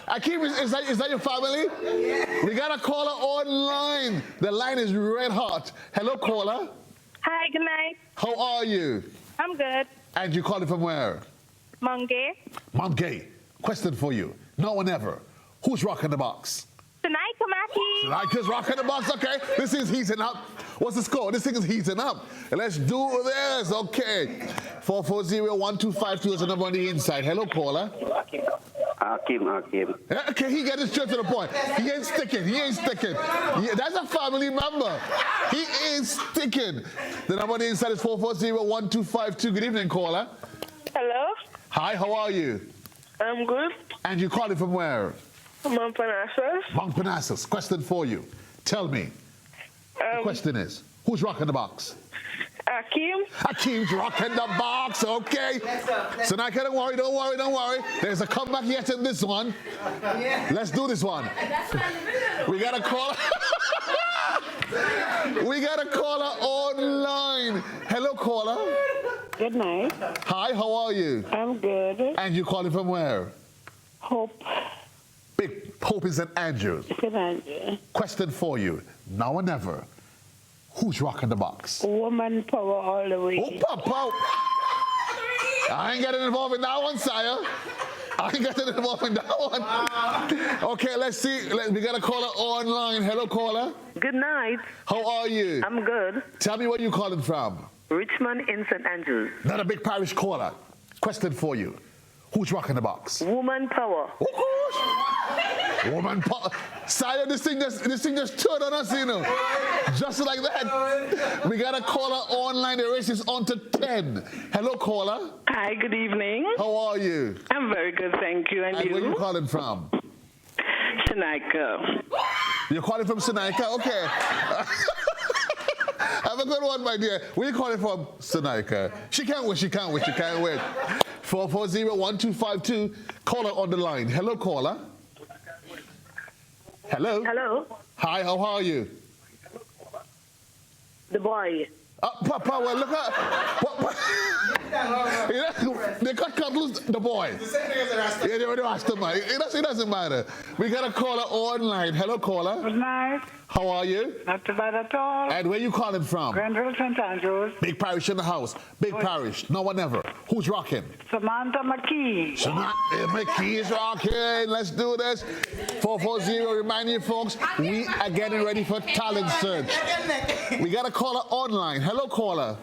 Akeem, is that your family? We got a caller online. The line is red hot. Hello, caller. Hi, good night. How are you? I'm good. And you calling from where? Mongay. Question for you. No one ever. Who's rocking the box? Tonight, Kamaki. Tanika's rocking the box. Okay. This is heating up. What's the score? This thing is heating up. Let's do this. Okay. 440-1252 is the number on the inside. Hello, caller. Akeem. Okay, he got it straight to the point. He ain't sticking. Yeah, that's a family member. He ain't sticking. The number on the inside is 440-1252. Good evening, caller. Hello. Hi, how are you? I'm good. And you calling from where? Mount Parnassus. Mount Parnassus. Question for you. Tell me. The question is, who's rocking the box? Akeem's rocking the box. Okay. So now, don't worry. There's a comeback yet in this one. Let's do this one. We got a caller. We got a caller online. Hello, caller. Good night. Hi, how are you? I'm good. And you calling from where? Hope. Big Hope is St. Andrews. St. Andrews. Question for you. Now or never. Who's rocking the box? Woman power all the way. Oh, Papa. I ain't getting involved in that one, sire. Okay, let's see. We got a caller online. Hello, caller. Good night. How are you? I'm good. Tell me where you calling from. Richmond in St. Andrews. Not a Big Parish caller. Question for you. Who's rocking the box? Woman power. Of course. Woman power. Sire, this thing just turned on us, you know. Just like that. We got a caller online. The race is on to 10. Hello, caller. Hi, good evening. How are you? I'm very good, thank you. And you? Where you calling from? Seneca. You're calling from Seneca? Okay. Have a good one, my dear. Where you calling from? Seneca. She can't wait. 440-1252. Caller on the line. Hello, caller. Hello. Hello. Hi, how are you? The boy. Papa, well, look at... They cut loose the boy. The same thing as the Rasta. Yeah, the Rasta man. It doesn't matter. We got a caller online. Hello, caller. Good night. How are you? Not too bad at all. And where you calling from? Grenville, St. Andrews. Big Parish in the house. Big Parish. No one ever. Who's rocking? Samantha McKee. McKee is rocking. Let's do this. 440. Remind you, folks, we are getting ready for Talent Search. We got a caller online. Hello, caller.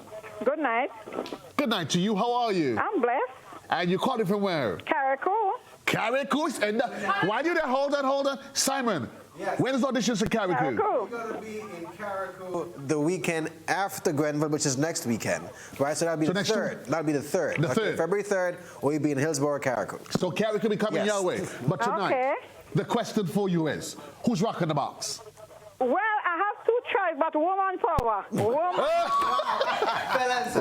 Good night. Good night to you. How are you? I'm blessed. And you calling from where? Carriacou. And why do they hold on? Simon, yes. When is auditions for Carriacou? We're going to be in Carriacou the weekend after Grenville, which is next weekend. Right? So that'll be the 3rd. That'll be the 3rd. The 3rd. February 3rd, we'll be in Hillsborough, Carriacou. So Carriacou be coming your way. But tonight, okay. The question for you is, who's rocking the box? Well, I have two try, but woman power.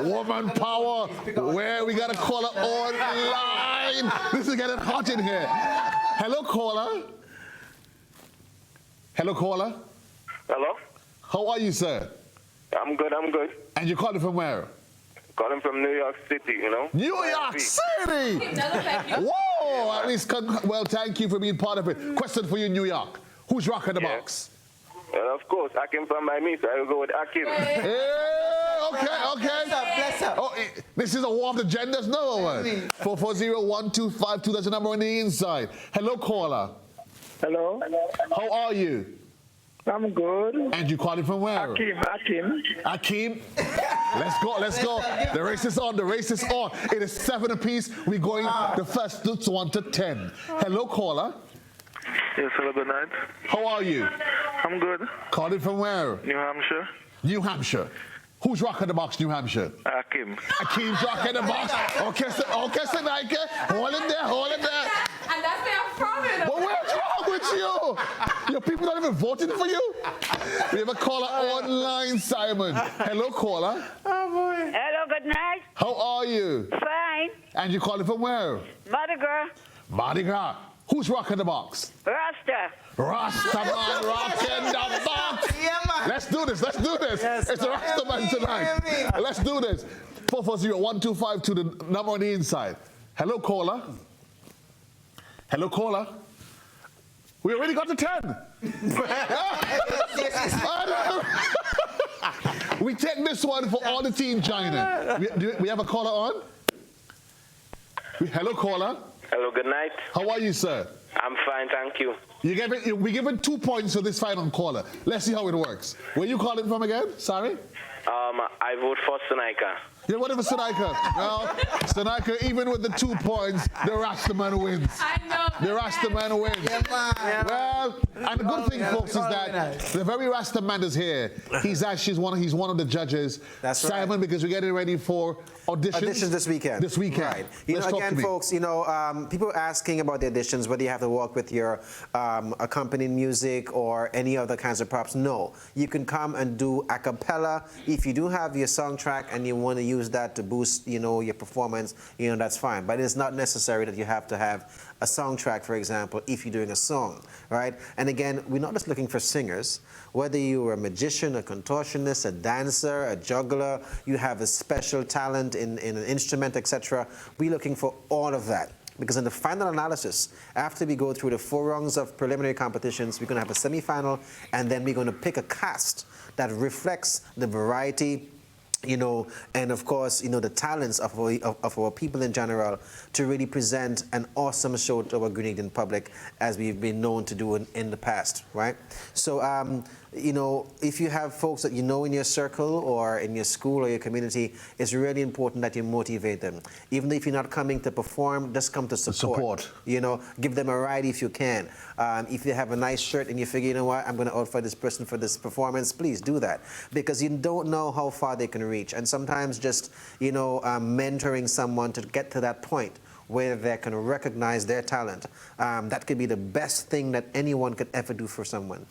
Woman power. Where we got a caller online. This is getting hot in here. Hello, caller. Hello, caller. Hello? How are you, sir? I'm good. And you're calling from where? Calling from New York City, you know? New York City! Whoa! At least, well, thank you for being part of it. Question for you, New York. Who's rocking the box? Well, of course, Akim from by me, so I will go with Akim. Hey, okay. Bless up. Oh, this is a war of the genders? No one. 440-1252, that's the number on the inside. Hello, caller. Hello. How are you? I'm good. And you calling from where? Akim. Let's go. The race is on. It is 7 apiece. We're going the first 1 to 10. Hello, caller. Yes, hello, good night. How are you? I'm good. Calling from where? New Hampshire. New Hampshire. Who's rocking the box, New Hampshire? Akim. Akim's rocking the box. Okay, Nike. Hold it there. And that's where I'm from, you know. But what's wrong with you? Your people not even voting for you? We have a caller online, Simon. Hello, caller. Oh, boy. Hello, good night. How are you? Fine. And you calling from where? Mardi Gras. Who's rocking the box? Rasta. Rasta man rocking the box. Yeah, man. Let's do this. Yes, It's a Rasta man tonight. Let's do this. 440-1252, the number on the inside. Hello, caller. We already got to 10. We take this one for all the team China. We have a caller on? Hello, caller. Hello, good night. How are you, sir? I'm fine, thank you. We given 2 points for this final caller. Let's see how it works. Where you calling from again? Sorry? I vote for Sonaika. Yeah, whatever Sonaika. Well, Sonaika, even with the 2 points, the Rastaman wins. I know. The Rastaman wins. Yeah, man. Well, and the good thing, folks, is that the very Rastaman is here. He's one of the judges. That's right. Simon, because we're getting ready for auditions this weekend. Right. You know, again, folks, people are asking about the auditions, whether you have to work with your accompanying music or any other kinds of props. No. You can come and do a cappella. If you do have your song track and you want to use that to boost, your performance, that's fine. But it's not necessary that you have to have a song track, for example, if you're doing a song, right? And again, we're not just looking for singers. Whether you're a magician, a contortionist, a dancer, a juggler, you have a special talent in an instrument, etc. We're looking for all of that. Because in the final analysis, after we go through the 4 rounds of preliminary competitions, we're going to have a semi-final, and then we're going to pick a cast that reflects the variety, and of course, the talents of our people in general to really present an awesome show to our Grenadian public as we've been known to do in the past, right? So, if you have folks that in your circle or in your school or your community, it's really important that you motivate them. Even if you're not coming to perform, just come to support. Give them a ride if you can. If you have a nice shirt and you figure, you know what, I'm going to outfit this person for this performance, please do that. Because you don't know how far they can reach. And sometimes just, mentoring someone to get to that point where they can recognize their talent, that could be the best thing that anyone could ever do for someone.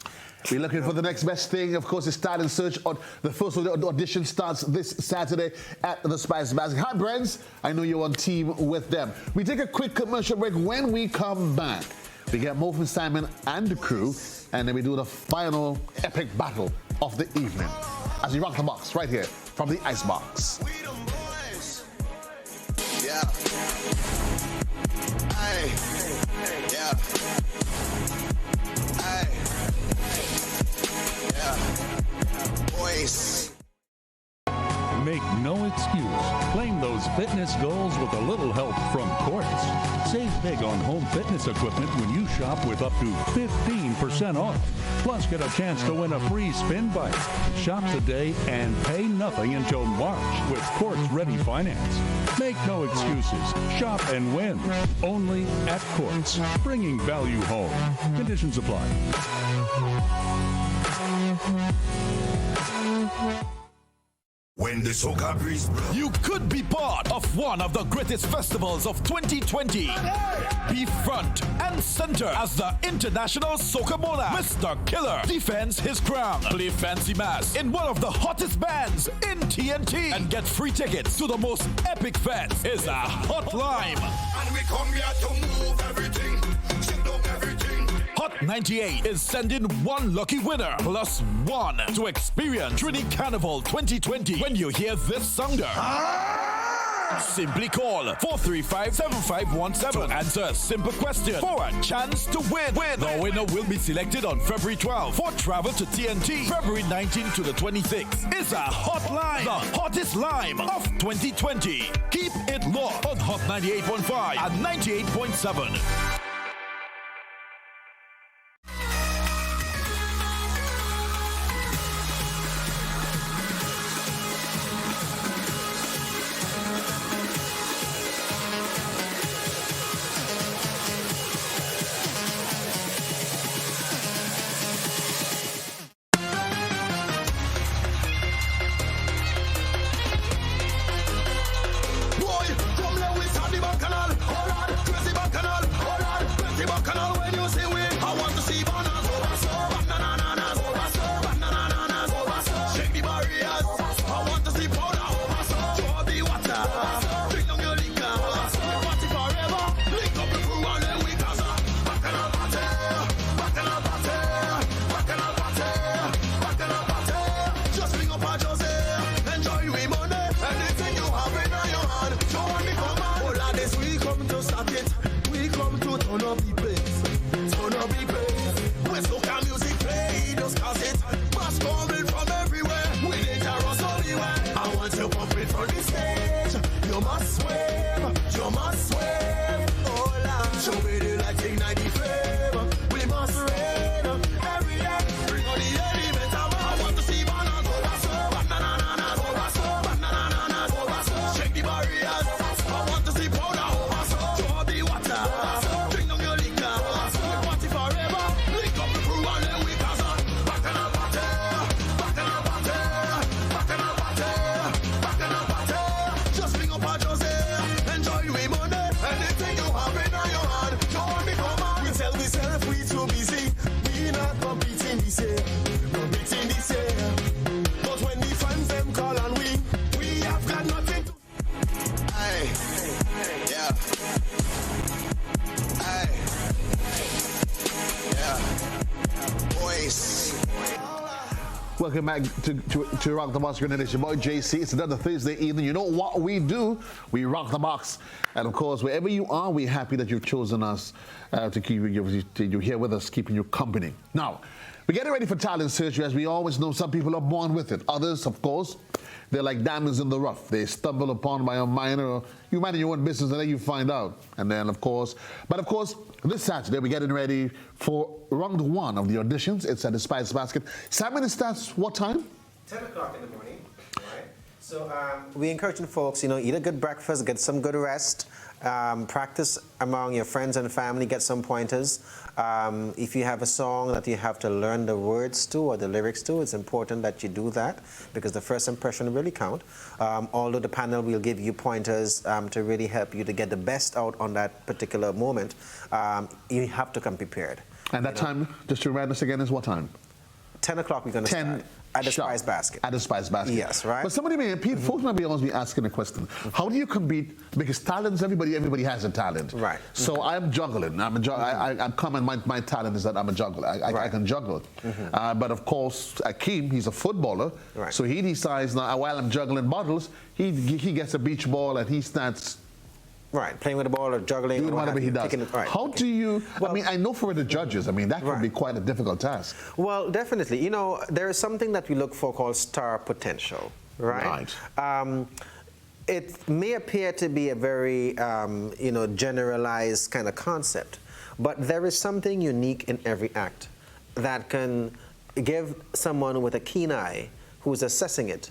We're looking for the next best thing. Of course, it's Talent Search. The first of the audition starts this Saturday at the Spice Basket. Hi, Brents. I know you're on team with them. We take a quick commercial break. When we come back, we get Mo from Simon and the crew, and then we do the final epic battle of the evening as we rock the box right here from the Icebox. Yeah. Aye. Yeah. Aye. Yeah. Boys. Make no excuse. Claim those fitness goals with a little help from Quartz. Save big on home fitness equipment when you shop with up to 15% off. Plus, get a chance to win a free spin bike. Shop today and pay nothing until March with Quartz Ready Finance. Make no excuses. Shop and win. Only at Quartz. Bringing value home. Conditions apply. When the soca breeze blows, you could be part of one of the greatest festivals of 2020. Be front and center as the international soca monarch, Mr. Killer, defends his crown. Play fancy mass in one of the hottest bands in TNT and get free tickets to the most epic fest. Is a hot lime. And we come here to move everything, shake down everything. Hot 98 is sending one lucky winner plus one to experience Trini Carnival 2020 when you hear this sounder. Simply call 435-7517 to answer a simple question for a chance to win. The winner will be selected on February 12 for travel to TNT, February 19 to the 26th. It's a hot lime, the hottest lime of 2020. Keep it locked on Hot 98.5 and 98.7. Welcome back to Rock the Box. It's your boy JC. It's another Thursday evening. You know what we do? We rock the box. And of course, wherever you are, we're happy that you've chosen us to keep you here with us, keeping you company. Now, we're getting ready for talent surgery. As we always know, some people are born with it. Others, of course, they're like diamonds in the rough. They stumble upon by a minor, or you mind your own business and then you find out. And then, of course, this Saturday, we're getting ready for round one of the auditions. It's at the Spice Basket. Simon, it starts what time? 10 o'clock in the morning. Right. So we encouraging folks, eat a good breakfast, get some good rest, practice among your friends and family, get some pointers. If you have a song that you have to learn the words to or the lyrics to, it's important that you do that because the first impression really count. Although the panel will give you pointers to really help you to get the best out on that particular moment, you have to come prepared. And that time, just to remind us again, is what time? 10 o'clock we're going to start. At the Spice Basket. At the Spice Basket. Yes, right. But folks might be always be asking a question. How do you compete? Because talents, everybody has a talent. Right. So I'm juggling. I'm coming. My talent is that I'm a juggler. I can juggle. But of course, Akeem, he's a footballer. Right. So he decides now, while I'm juggling bottles, he gets a beach ball and he starts. Right, playing with the ball or juggling. Doing whatever he does. How do you, I know for the judges, that could be quite a difficult task. Well, definitely. There is something that we look for called star potential, right? It may appear to be a very, generalized kind of concept, but there is something unique in every act that can give someone with a keen eye who's assessing it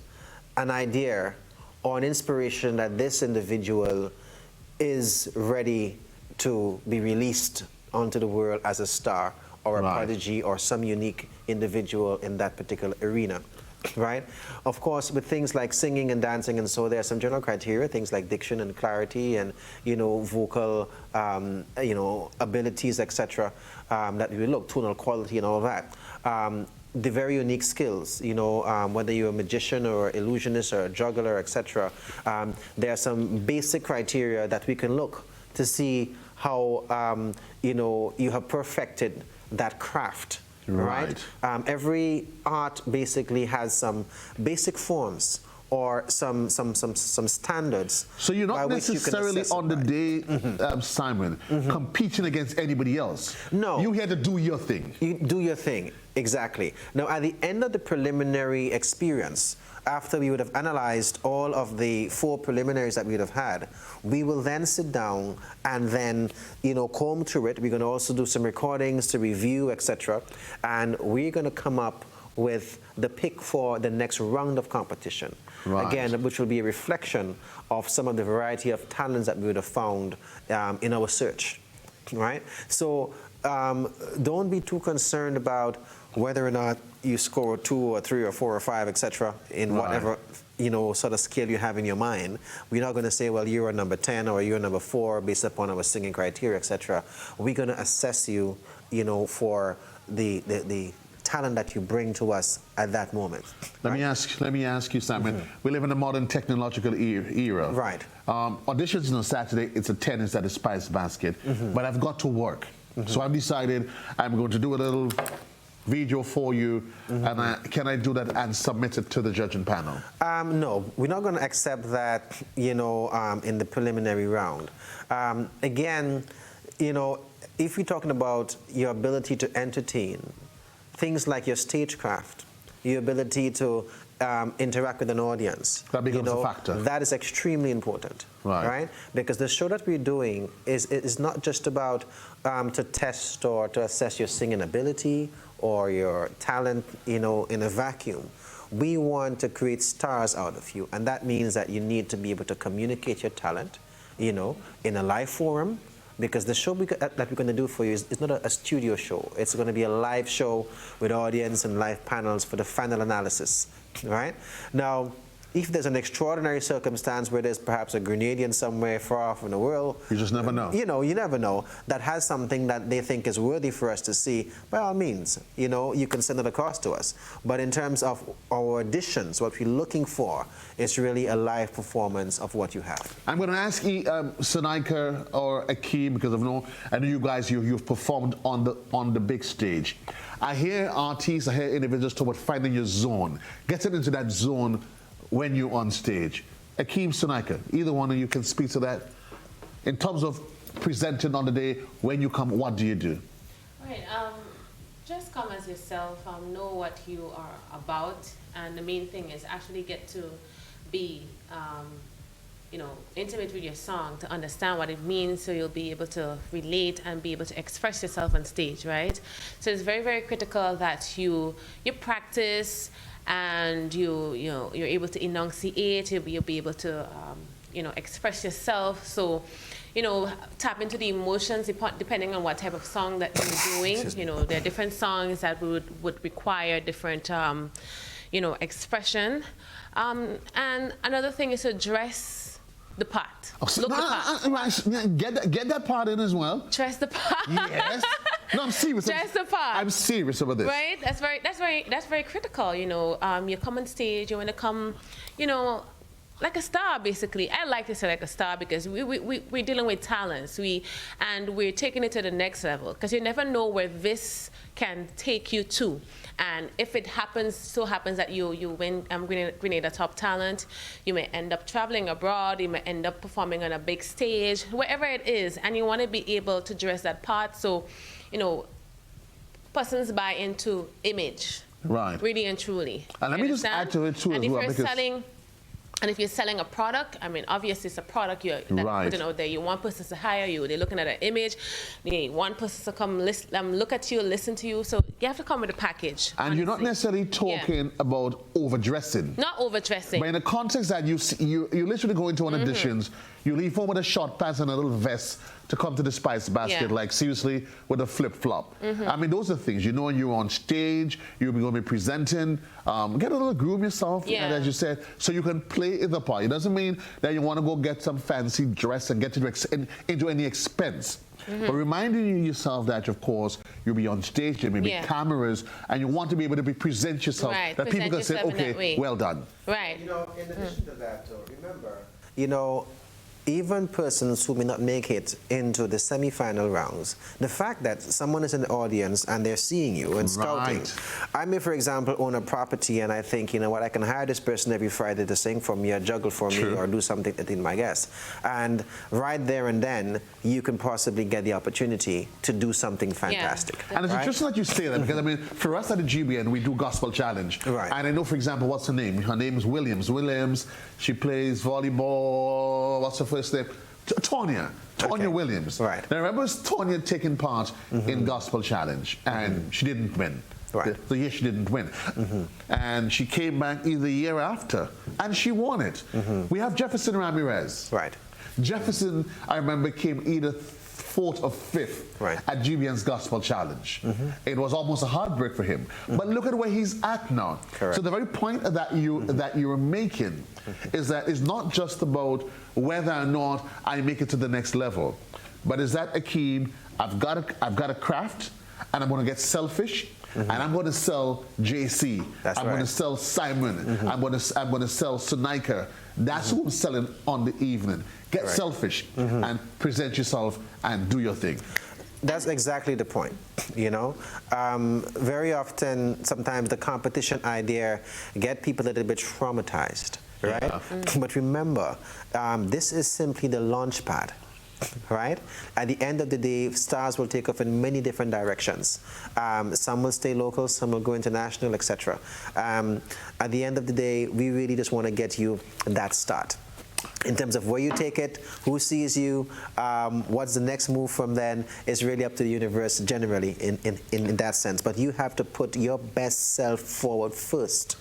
an idea or an inspiration that this individual is ready to be released onto the world as a star or a prodigy or some unique individual in that particular arena. right? Of course, with things like singing and dancing and so, there are some general criteria, things like diction and clarity and, vocal, abilities, etc., that we look, tonal quality and all of that. The very unique skills, whether you're a magician or illusionist or a juggler, etc. There are some basic criteria that we can look to see how, you have perfected that craft. Right. Every art basically has some basic forms or some standards. So you're not necessarily on the day, Simon, competing against anybody else. No. You had to do your thing. You do your thing, exactly. Now, at the end of the preliminary experience, after we would have analyzed all of the 4 preliminaries that we would have had, we will then sit down and then, comb through it. We're going to also do some recordings to review, etc. And we're going to come up with the pick for the next round of competition. Right. Again, which will be a reflection of some of the variety of talents that we would have found in our search, right? So don't be too concerned about whether or not you score 2 or 3 or 4 or 5, etc., in whatever sort of scale you have in your mind. We're not going to say, well, you're a number 10 or you're a number 4 based upon our singing criteria, etc. We're going to assess you, for the talent that you bring to us at that moment. Let me ask you, Simon. We live in a modern technological era. Right. Auditions on Saturday. It's a tennis at the Spice Basket, but I've got to work. So I've decided I'm going to do a little video for you, and can I do that and submit it to the judging panel? No, we're not going to accept that, in the preliminary round. Again, if we're talking about your ability to entertain, things like your stagecraft, your ability to interact with an audience. That becomes a factor. That is extremely important, right? Because the show that we're doing is not just about to test or to assess your singing ability or your talent, in a vacuum. We want to create stars out of you, and that means that you need to be able to communicate your talent, in a live forum, because the show that we're going to do for you is not a studio show. It's going to be a live show with audience and live panels for the final analysis, right? Now, if there's an extraordinary circumstance where there's perhaps a Grenadian somewhere far off in the world, you just never know. You never know, that has something that they think is worthy for us to see, by all means, you can send it across to us. But in terms of our auditions, what we're looking for is really a live performance of what you have. I'm going to ask Sonaika or Akeem, because I know you guys, you've performed on the big stage. I hear artists, I hear individuals talk about finding your zone, getting into that zone when you're on stage. Akeem, Sonaika, either one of you can speak to that. In terms of presenting on the day, when you come, what do you do? Right, just come as yourself, know what you are about, and the main thing is actually get to be, intimate with your song, to understand what it means, so you'll be able to relate and be able to express yourself on stage, right? So it's very, very critical that you practice, and you're able to enunciate, you'll be able to express yourself. So tap into the emotions depending on what type of song that you're doing. There are different songs that would require different expression. And another thing is to dress the part. Look the part. Get that part in as well. Dress the part. Yes. No, I'm serious. Dress the part. I'm serious about this. Right? That's very critical. You come on stage, you want to come, like a star, basically. I like to say like a star because we're dealing with talents. And we're taking it to the next level, because you never know where this can take you to. And if it so happens that you win Grenada Top Talent, you may end up traveling abroad, you may end up performing on a big stage, wherever it is, and you want to be able to dress that part so, persons buy into image. Right. Really and truly. And let me just add to it too as well. And if you're selling a product, obviously it's a product you're putting out there. You want persons to hire you. They're looking at an image. They want persons to come look at you, listen to you. So you have to come with a package. And honestly, you're not necessarily talking about overdressing. Not overdressing. But in the context that you literally go into an auditions, you leave home with a short pants and a little vest to come to the Spice Basket, Yeah. like seriously, with a flip-flop. I mean, those are things, you know, you're on stage, you're going to be presenting, get a little groom yourself, Yeah. as you said, so you can play the part. It doesn't mean that you want to go get some fancy dress and get into any expense. But reminding yourself that, of course, you'll be on stage, there may be cameras, and you want to be able to present yourself, Right, that people can say, present yourself in that okay, way. well done. Right. You know, in addition to that, remember, you know, even persons who may not make it into the semi-final rounds, the fact that someone is in the audience and they're seeing you and scouting. Right. I may, for example, own a property and I think, you know what, I can hire this person every Friday to sing for me or juggle for me or do something that in my guest. And right there and then, you can possibly get the opportunity to do something fantastic. And it's interesting that you say that, because I mean, for us at the GBN, we do Gospel Challenge. Right. And I know, for example, what's her name? Her name is Williams. Williams, she plays volleyball. What's her first name? Tonya Williams. Right. Now, remember Tonya taking part in Gospel Challenge, and she didn't win. Right. The year she didn't win. And she came back either year after, and she won it. We have Jefferson Ramirez. Right. Jefferson, I remember, came either fourth or fifth at GBN's Gospel Challenge. It was almost a heartbreak for him. But look at where he's at now. Correct. So the very point that you're making is that it's not just about whether or not I make it to the next level, but is that, Akeem, I've got a craft, and I'm going to get selfish, and I'm going to sell JC. I'm going to sell Simon. I'm going to sell Sunaika. That's who I'm selling on the evening. Get selfish and present yourself and do your thing. That's exactly the point, you know. Very often, sometimes the competition idea get people a little bit traumatized, right? But remember, this is simply the launch pad. Right? At the end of the day, stars will take off in many different directions. Some will stay local, some will go international, etc. At the end of the day, we really just want to get you that start. In terms of where you take it, who sees you, what's the next move from then is really up to the universe generally in that sense. But you have to put your best self forward first.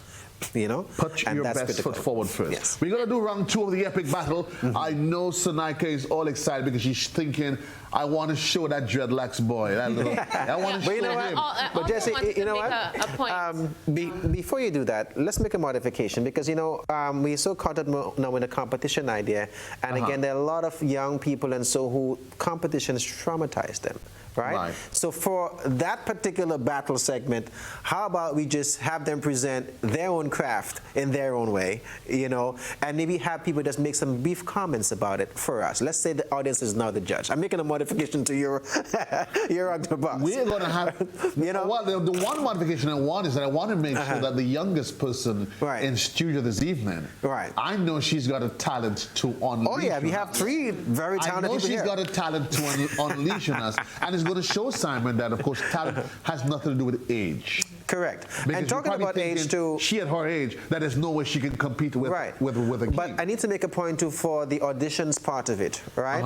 You know, put your best foot forward first. Yes. We're gonna do round 2 of the epic battle. I know Sunaika is all excited because she's thinking, I want to show that dreadlocks boy. That little, I want to show you know him. But Jesse, you know what? Before you do that, let's make a modification because you know we're so caught up now in the competition idea, and again there are a lot of young people and so who competition has traumatized them. Right? So for that particular battle segment, how about we just have them present their own craft in their own way, you know, and maybe have people just make some brief comments about it for us. Let's say the audience is now the judge. I'm making a modification to your box. We're going to have, you know, well, the one modification I want is that I want to make sure that the youngest person in studio this evening, I know she's got a talent to unleash. Oh yeah, we have 3 very talented people here. I know she's got a talent to unleash on us, and it's going to show Simon that, of course, talent has nothing to do with age. Correct. Because and talking about age too, she at her age, that there's no way she can compete with with a kid. But I need to make a point too for the auditions part of it, right?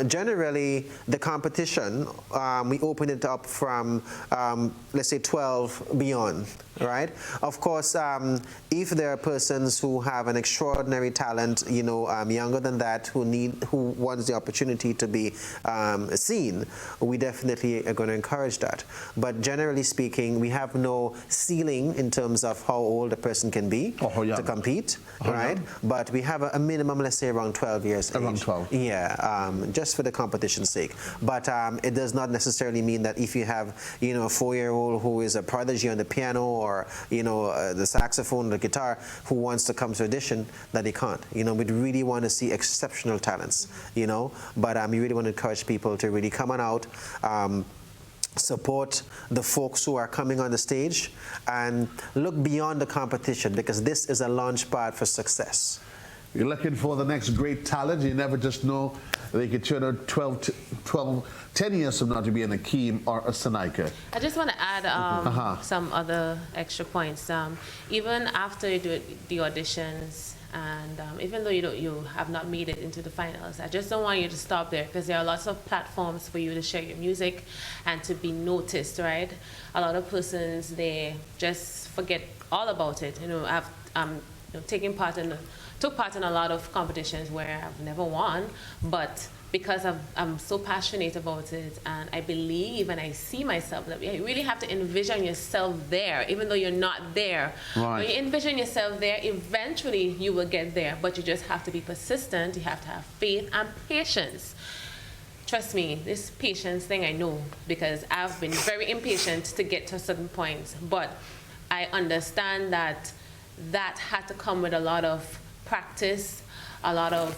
Generally, the competition we open it up from let's say 12 beyond, right? Of course, if there are persons who have an extraordinary talent, you know, younger than that, who wants the opportunity to be seen, we definitely are going to encourage that. But generally speaking, we have no ceiling in terms of how old a person can be to compete, right? But we have a minimum, let's say around 12 years age. Around 12. Yeah, just for the competition's sake. But it does not necessarily mean that if you have, you know, a 4-year-old who is a prodigy on the piano or, you know, the saxophone, the guitar, who wants to come to audition, that they can't. You know, we really want to see exceptional talents, you know, but we really want to encourage people to really come on out, support the folks who are coming on the stage, and look beyond the competition because this is a launch pad for success. You're looking for the next great talent. You never just know they could turn out 10 years from now to be an Akeem or a Sunaika. I just want to add some other extra points. Even after you do the auditions, and even though you have not made it into the finals, I just don't want you to stop there because there are lots of platforms for you to share your music and to be noticed, right? A lot of persons, they just forget all about it. You know, I've took part in a lot of competitions where I've never won, but because I'm so passionate about it, and I believe and I see myself that you really have to envision yourself there, even though you're not there. Right. When you envision yourself there, eventually you will get there, but you just have to be persistent. You have to have faith and patience. Trust me, this patience thing I know, because I've been very impatient to get to certain points, but I understand that that had to come with a lot of practice, a lot of,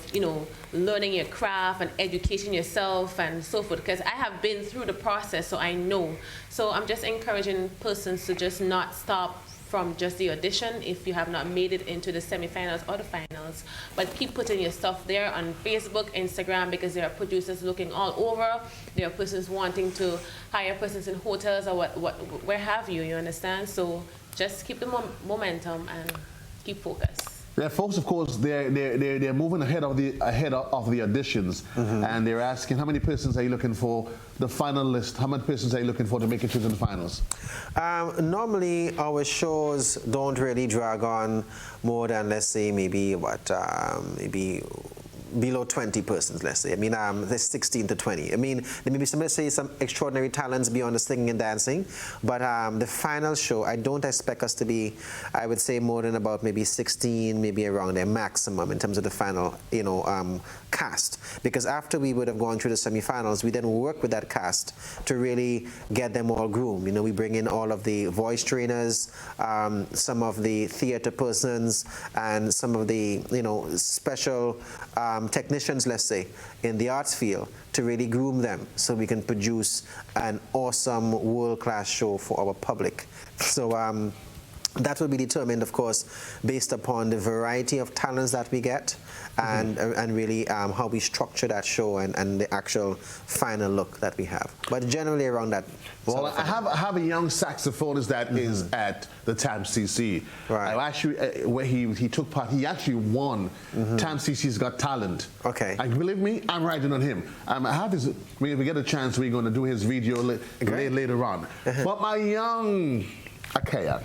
learning your craft and educating yourself and so forth, because I have been through the process, so I know. So I'm just encouraging persons to just not stop from just the audition if you have not made it into the semifinals or the finals, but keep putting your stuff there on Facebook, Instagram, because there are producers looking all over. There are persons wanting to hire persons in hotels or where have you, you understand? So just keep the momentum and keep focused. Yeah, folks, of course, they're moving ahead of the auditions, and they're asking how many persons are you looking for the final list? How many persons are you looking for to make it to the finals? Normally, our shows don't really drag on more than, let's say, maybe below 20 persons, let's say. I mean, there's 16 to 20. I mean, there may be some, let's say, some extraordinary talents beyond the singing and dancing, but the final show, I don't expect us to be, I would say, more than about maybe 16, maybe around their maximum in terms of the final, cast. Because after we would have gone through the semifinals, we then work with that cast to really get them all groomed. We bring in all of the voice trainers, some of the theater persons, and some of the, special technicians, let's say, in the arts field to really groom them so we can produce an awesome world-class show for our public. So that will be determined, of course, based upon the variety of talents that we get and really how we structure that show and the actual final look that we have. But generally around that. Well, I have a young saxophonist that is at the TAM CC. Right. I actually, where he took part, he actually won TAM CC's Got Talent. Okay. Believe me, I'm writing on him. I have his, if we get a chance, we're going to do his video later on. But my young Akaya,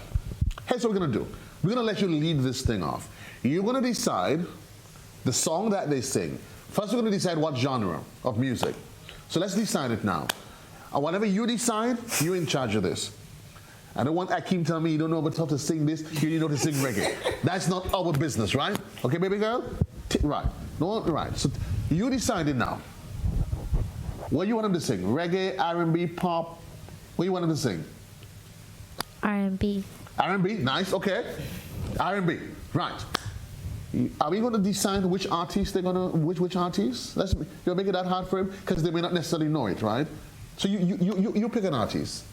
here's what we're going to do. We're going to let you lead this thing off. You're going to decide the song that they sing. First, we're going to decide what genre of music. So let's decide it now. And whatever you decide, you're in charge of this. I don't want Akeem telling me you don't know how to sing this, you know to sing reggae. That's not our business, right? Okay, baby girl? Right. No, right. So you decided now. What do you want him to sing? Reggae, R&B, pop? What do you want him to sing? R&B. R&B, nice, okay. R&B, right. Are we going to decide which artist they're going to, which artist? You'll make it that hard for him? Because they may not necessarily know it, right? So you pick an artist.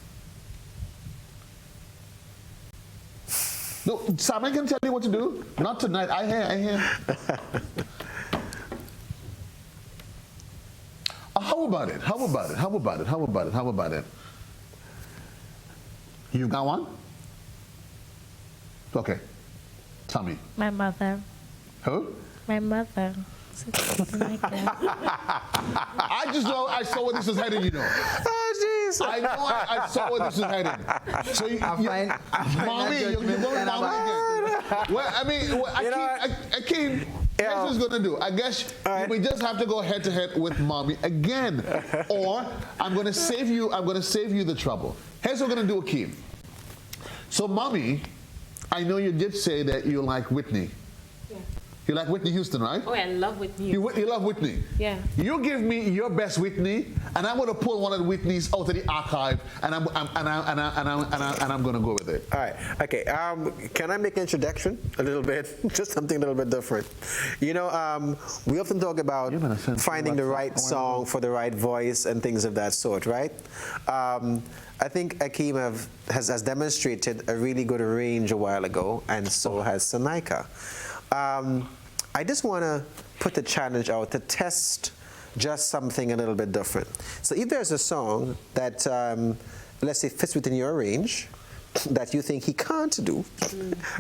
No, Sam, I can tell you what to do. Not tonight, I hear. How about it? You got one? Okay. Tell me. My mother. Who? My mother. I just know I saw where this is headed, you know. Oh, jeez. I know I saw where this is headed. So mommy, you're going mommy again. Well, I mean, I can't. Guess what he's gonna do? I guess we just have to go head to head with mommy again, or I'm gonna save you. I'm gonna save you the trouble. Here's what we're gonna do, Akeem. So, mommy, I know you did say that you like Whitney. Yeah. You like Whitney Houston, right? Oh, I love Whitney. You love Whitney? Yeah. You give me your best Whitney, and I'm going to pull one of the Whitneys out of the archive, and I'm going to go with it. All right. Okay. Can I make an introduction a little bit? Just something a little bit different. We often talk about finding the right song for the right voice and things of that sort, right? I think Akeem has demonstrated a really good range a while ago, and so has Sonika. I just want to put the challenge out to test just something a little bit different. So if there's a song that, let's say, fits within your range, that you think he can't do,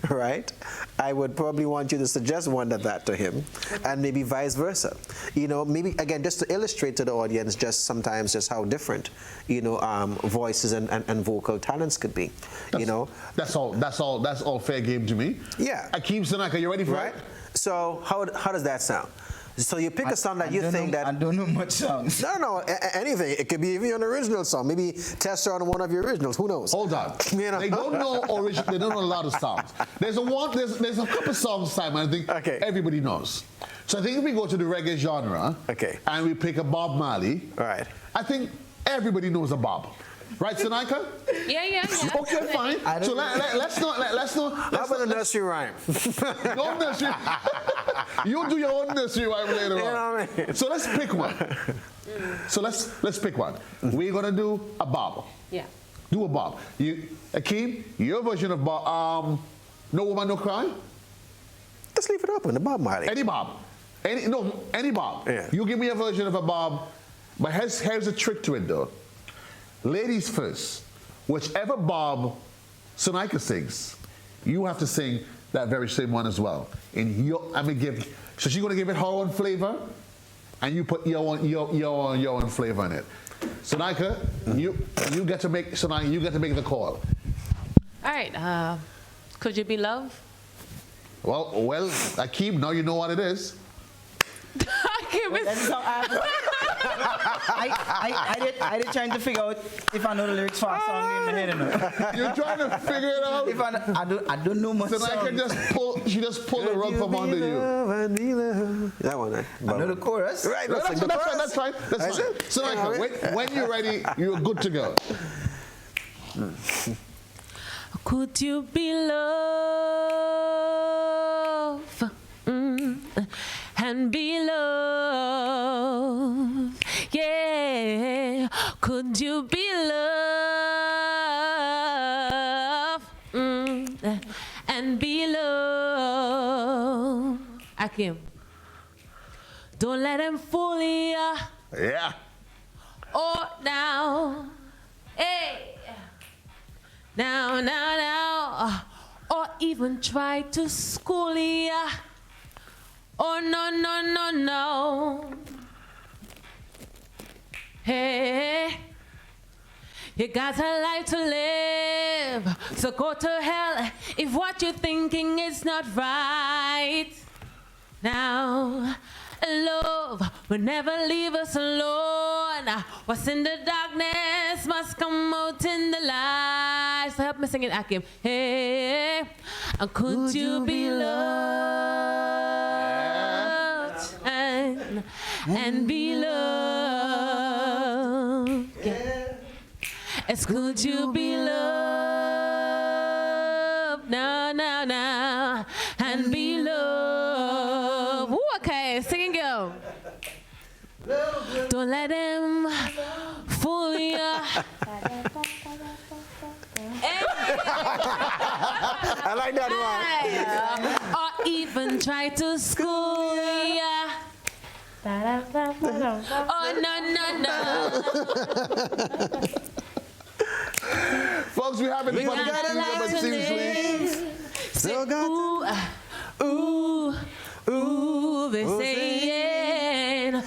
right? I would probably want you to suggest one of that to him, and maybe vice versa. Maybe again just to illustrate to the audience just sometimes just how different, voices and vocal talents could be. That's all fair game to me. Yeah. Akeem Sonika, you ready for it? So how does that sound? So you pick a song that you think that... I don't know much songs. No, anything. It could be even an original song. Maybe test her on one of your originals. Who knows? Hold on. You know? They don't know they don't know a lot of songs. There's a couple songs, Simon, I think everybody knows. So I think if we go to the reggae genre, and we pick a Bob Marley, right? I think everybody knows a Bob. Right, Sonika? Yeah. Okay, fine. So let's not. How about a nursery rhyme? No nursery. You do your own nursery rhyme later on. You know what I mean? So let's pick one. So let's pick one. We're gonna do a Bob. Yeah. Do a Bob. Akeem, your version of Bob. No Woman, No Cry. Let's leave it open. The Bob Marley. Any Bob. Any Bob. Yeah. You give me a version of a Bob. But here's a trick to it though. Ladies first. Whichever Bob Sonika sings, you have to sing that very same one as well. So she's gonna give it her own flavor, and you put your own flavor in it. Sonika, you get to make the call. All right. Could You Be Love? Well, Akeem, now you know what it is. I did trying to figure out if I know the lyrics for a song in my head or not. You're trying to figure it out? If I don't know much songs. She just pulled the rug from under you. That one, right? I know the chorus. Right, that's fine. So when you're ready, you're good to go. Could you be love and be loved? Yeah. Could you be love and be loved? Akim. Don't let him fool ya. Yeah. Oh, now. Hey. Now, or even try to school ya. Oh, no. Hey, you got a life to live, so go to hell if what you're thinking is not right. Now, love will never leave us alone. What's in the darkness must come out in the light. So help me sing it, Akim. Hey, could you be loved and be loved? Yeah. It's could you be loved now and be loved. Ooh, okay, singing girl. Don't let him fool ya. I like that one. Or even try to school ya. Oh, no. Folks, we're having fun. Ooh, they're saying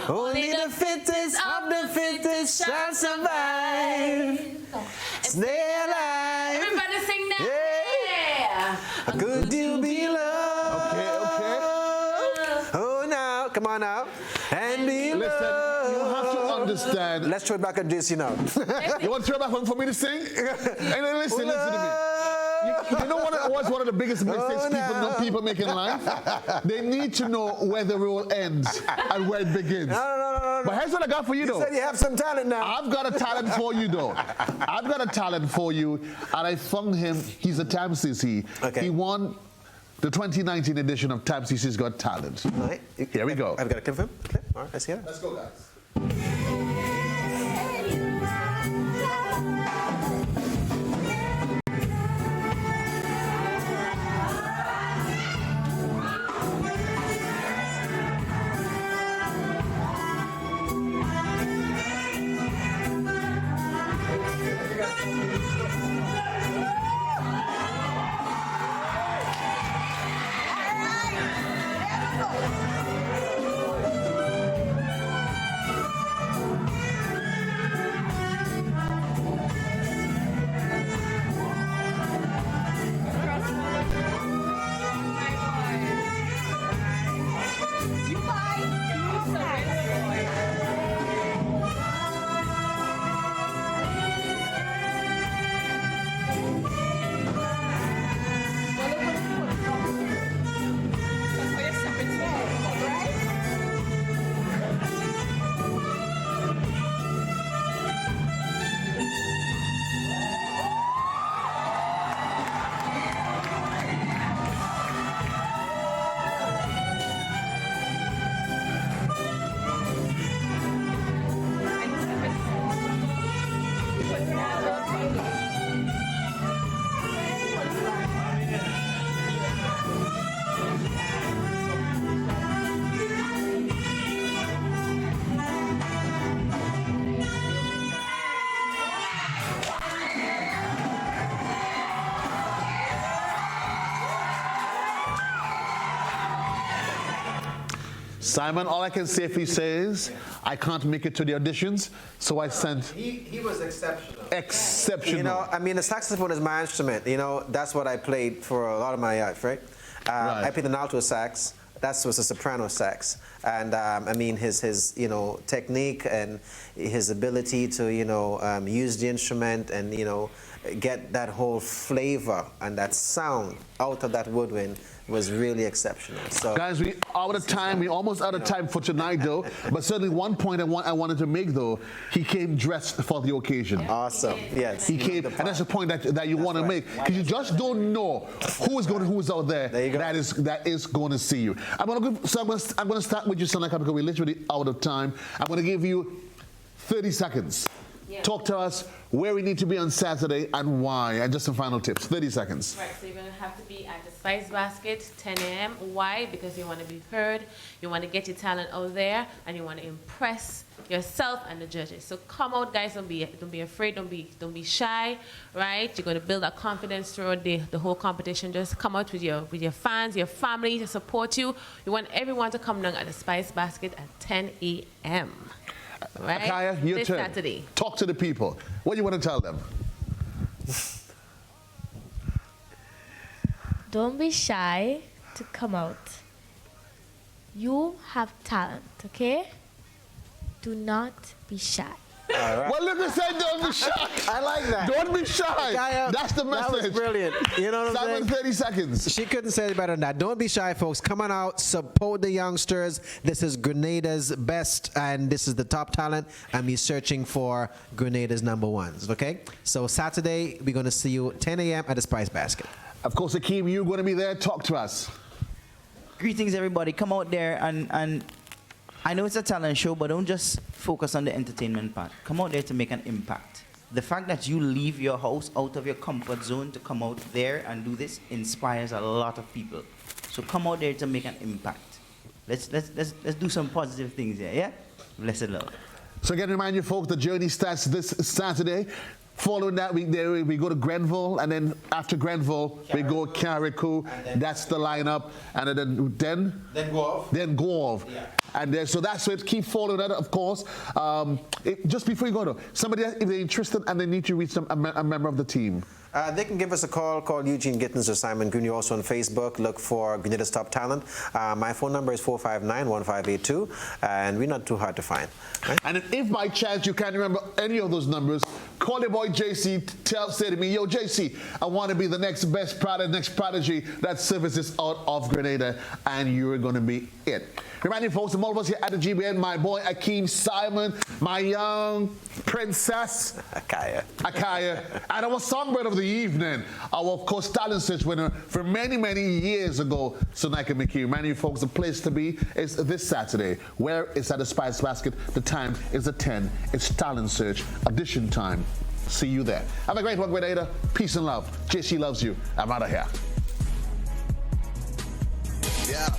only the fittest of the fittest shall survive. Stay alive. Everybody sing that. Yeah. Could you be loved? Okay. Oh, now, come on now. And be loved. Listen, you have to understand. Let's throw it back at JC now. You want to throw it back for me to sing? And then listen to me. You know what's one of the biggest mistakes people make in life? They need to know where the role ends and where it begins. No. But here's what I got for you, though. You said you have some talent now. I've got a talent for you, though. I've got a talent for you, and I found him. He's a Time CC. Okay. He won the 2019 edition of Time CC's Got Talent. All right. Here we go. I've got a clip of him. All right, let's hear it. Let's go, guys. Simon, all I can safely say is I can't make it to the auditions, so I sent. He was exceptional. Exceptional. You know, I mean, the saxophone is my instrument. You know, that's what I played for a lot of my life, right? I played an alto sax. That was a soprano sax, and I mean his you know technique and his ability to use the instrument and get that whole flavor and that sound out of that woodwind was really exceptional. So guys, we out of time. We almost out of time for tonight, though. But certainly one point I wanted to make, though, he came dressed for the occasion. Awesome. Yes. He came, and that's the point that you want to make, because you just don't know who's out there, that is going to see you. I'm going to start with you, Sonika, because we're literally out of time. I'm going to give you 30 seconds. Yeah. Talk to us where we need to be on Saturday and why, and just some final tips. 30 seconds. Right, so you're going to have to be at the Spice Basket, 10 a.m. Why? Because you want to be heard, you want to get your talent out there, and you want to impress yourself and the judges. So come out, guys. Don't be afraid. Don't be shy. Right? You're going to build that confidence throughout the whole competition. Just come out with your fans, your family to support you. You want everyone to come down at the Spice Basket at 10 a.m. Right? Akaya, your this turn. Saturday. Talk to the people. What do you want to tell them? Don't be shy to come out. You have talent, okay? Do not be shy. All right. Well, look, say don't be shy. I like that. Don't be shy. That's the message. That was brilliant. You know what I'm saying? 30 seconds. She couldn't say it better than that. Don't be shy, folks. Come on out. Support the youngsters. This is Grenada's best, and this is the top talent, and we're searching for Grenada's number ones, okay? So Saturday, we're going to see you 10 a.m. at the Spice Basket. Of course, Akeem, you're going to be there. Talk to us. Greetings, everybody. Come out there and I know it's a talent show, but don't just focus on the entertainment part. Come out there to make an impact. The fact that you leave your house out of your comfort zone to come out there and do this inspires a lot of people. So come out there to make an impact. Let's do some positive things here, yeah? Blessed love. So again, remind you folks, the journey starts this Saturday. Following that, we go to Grenville, and then after Grenville, we go Carriacou. That's the lineup, and then go off. Yeah. And then, so that's it. Keep following that, of course. Just before you go, though, somebody, if they're interested and they need to reach a member of the team. They can give us a call. Call Eugene Gittins or Simon Green. You're also on Facebook. Look for Grenada's Top Talent. My phone number is 459-1582, and we're not too hard to find. Right? And if by chance you can't remember any of those numbers, call your boy JC. Say to me, yo, JC, I want to be the next best product, next prodigy that services out of Grenada, and you're going to be it. Reminding folks, all of us here at the GBN, my boy Akeem Simon, my young princess Akaya, and our songbird of the evening, our, of course, talent search winner for many, many years ago, Sonika McKee. Reminding you folks, the place to be is this Saturday, where it's at the Spice Basket. The time is at 10. It's talent search, audition time. See you there. Have a great one, Grenada. Peace and love. JC loves you. I'm out of here. Yeah.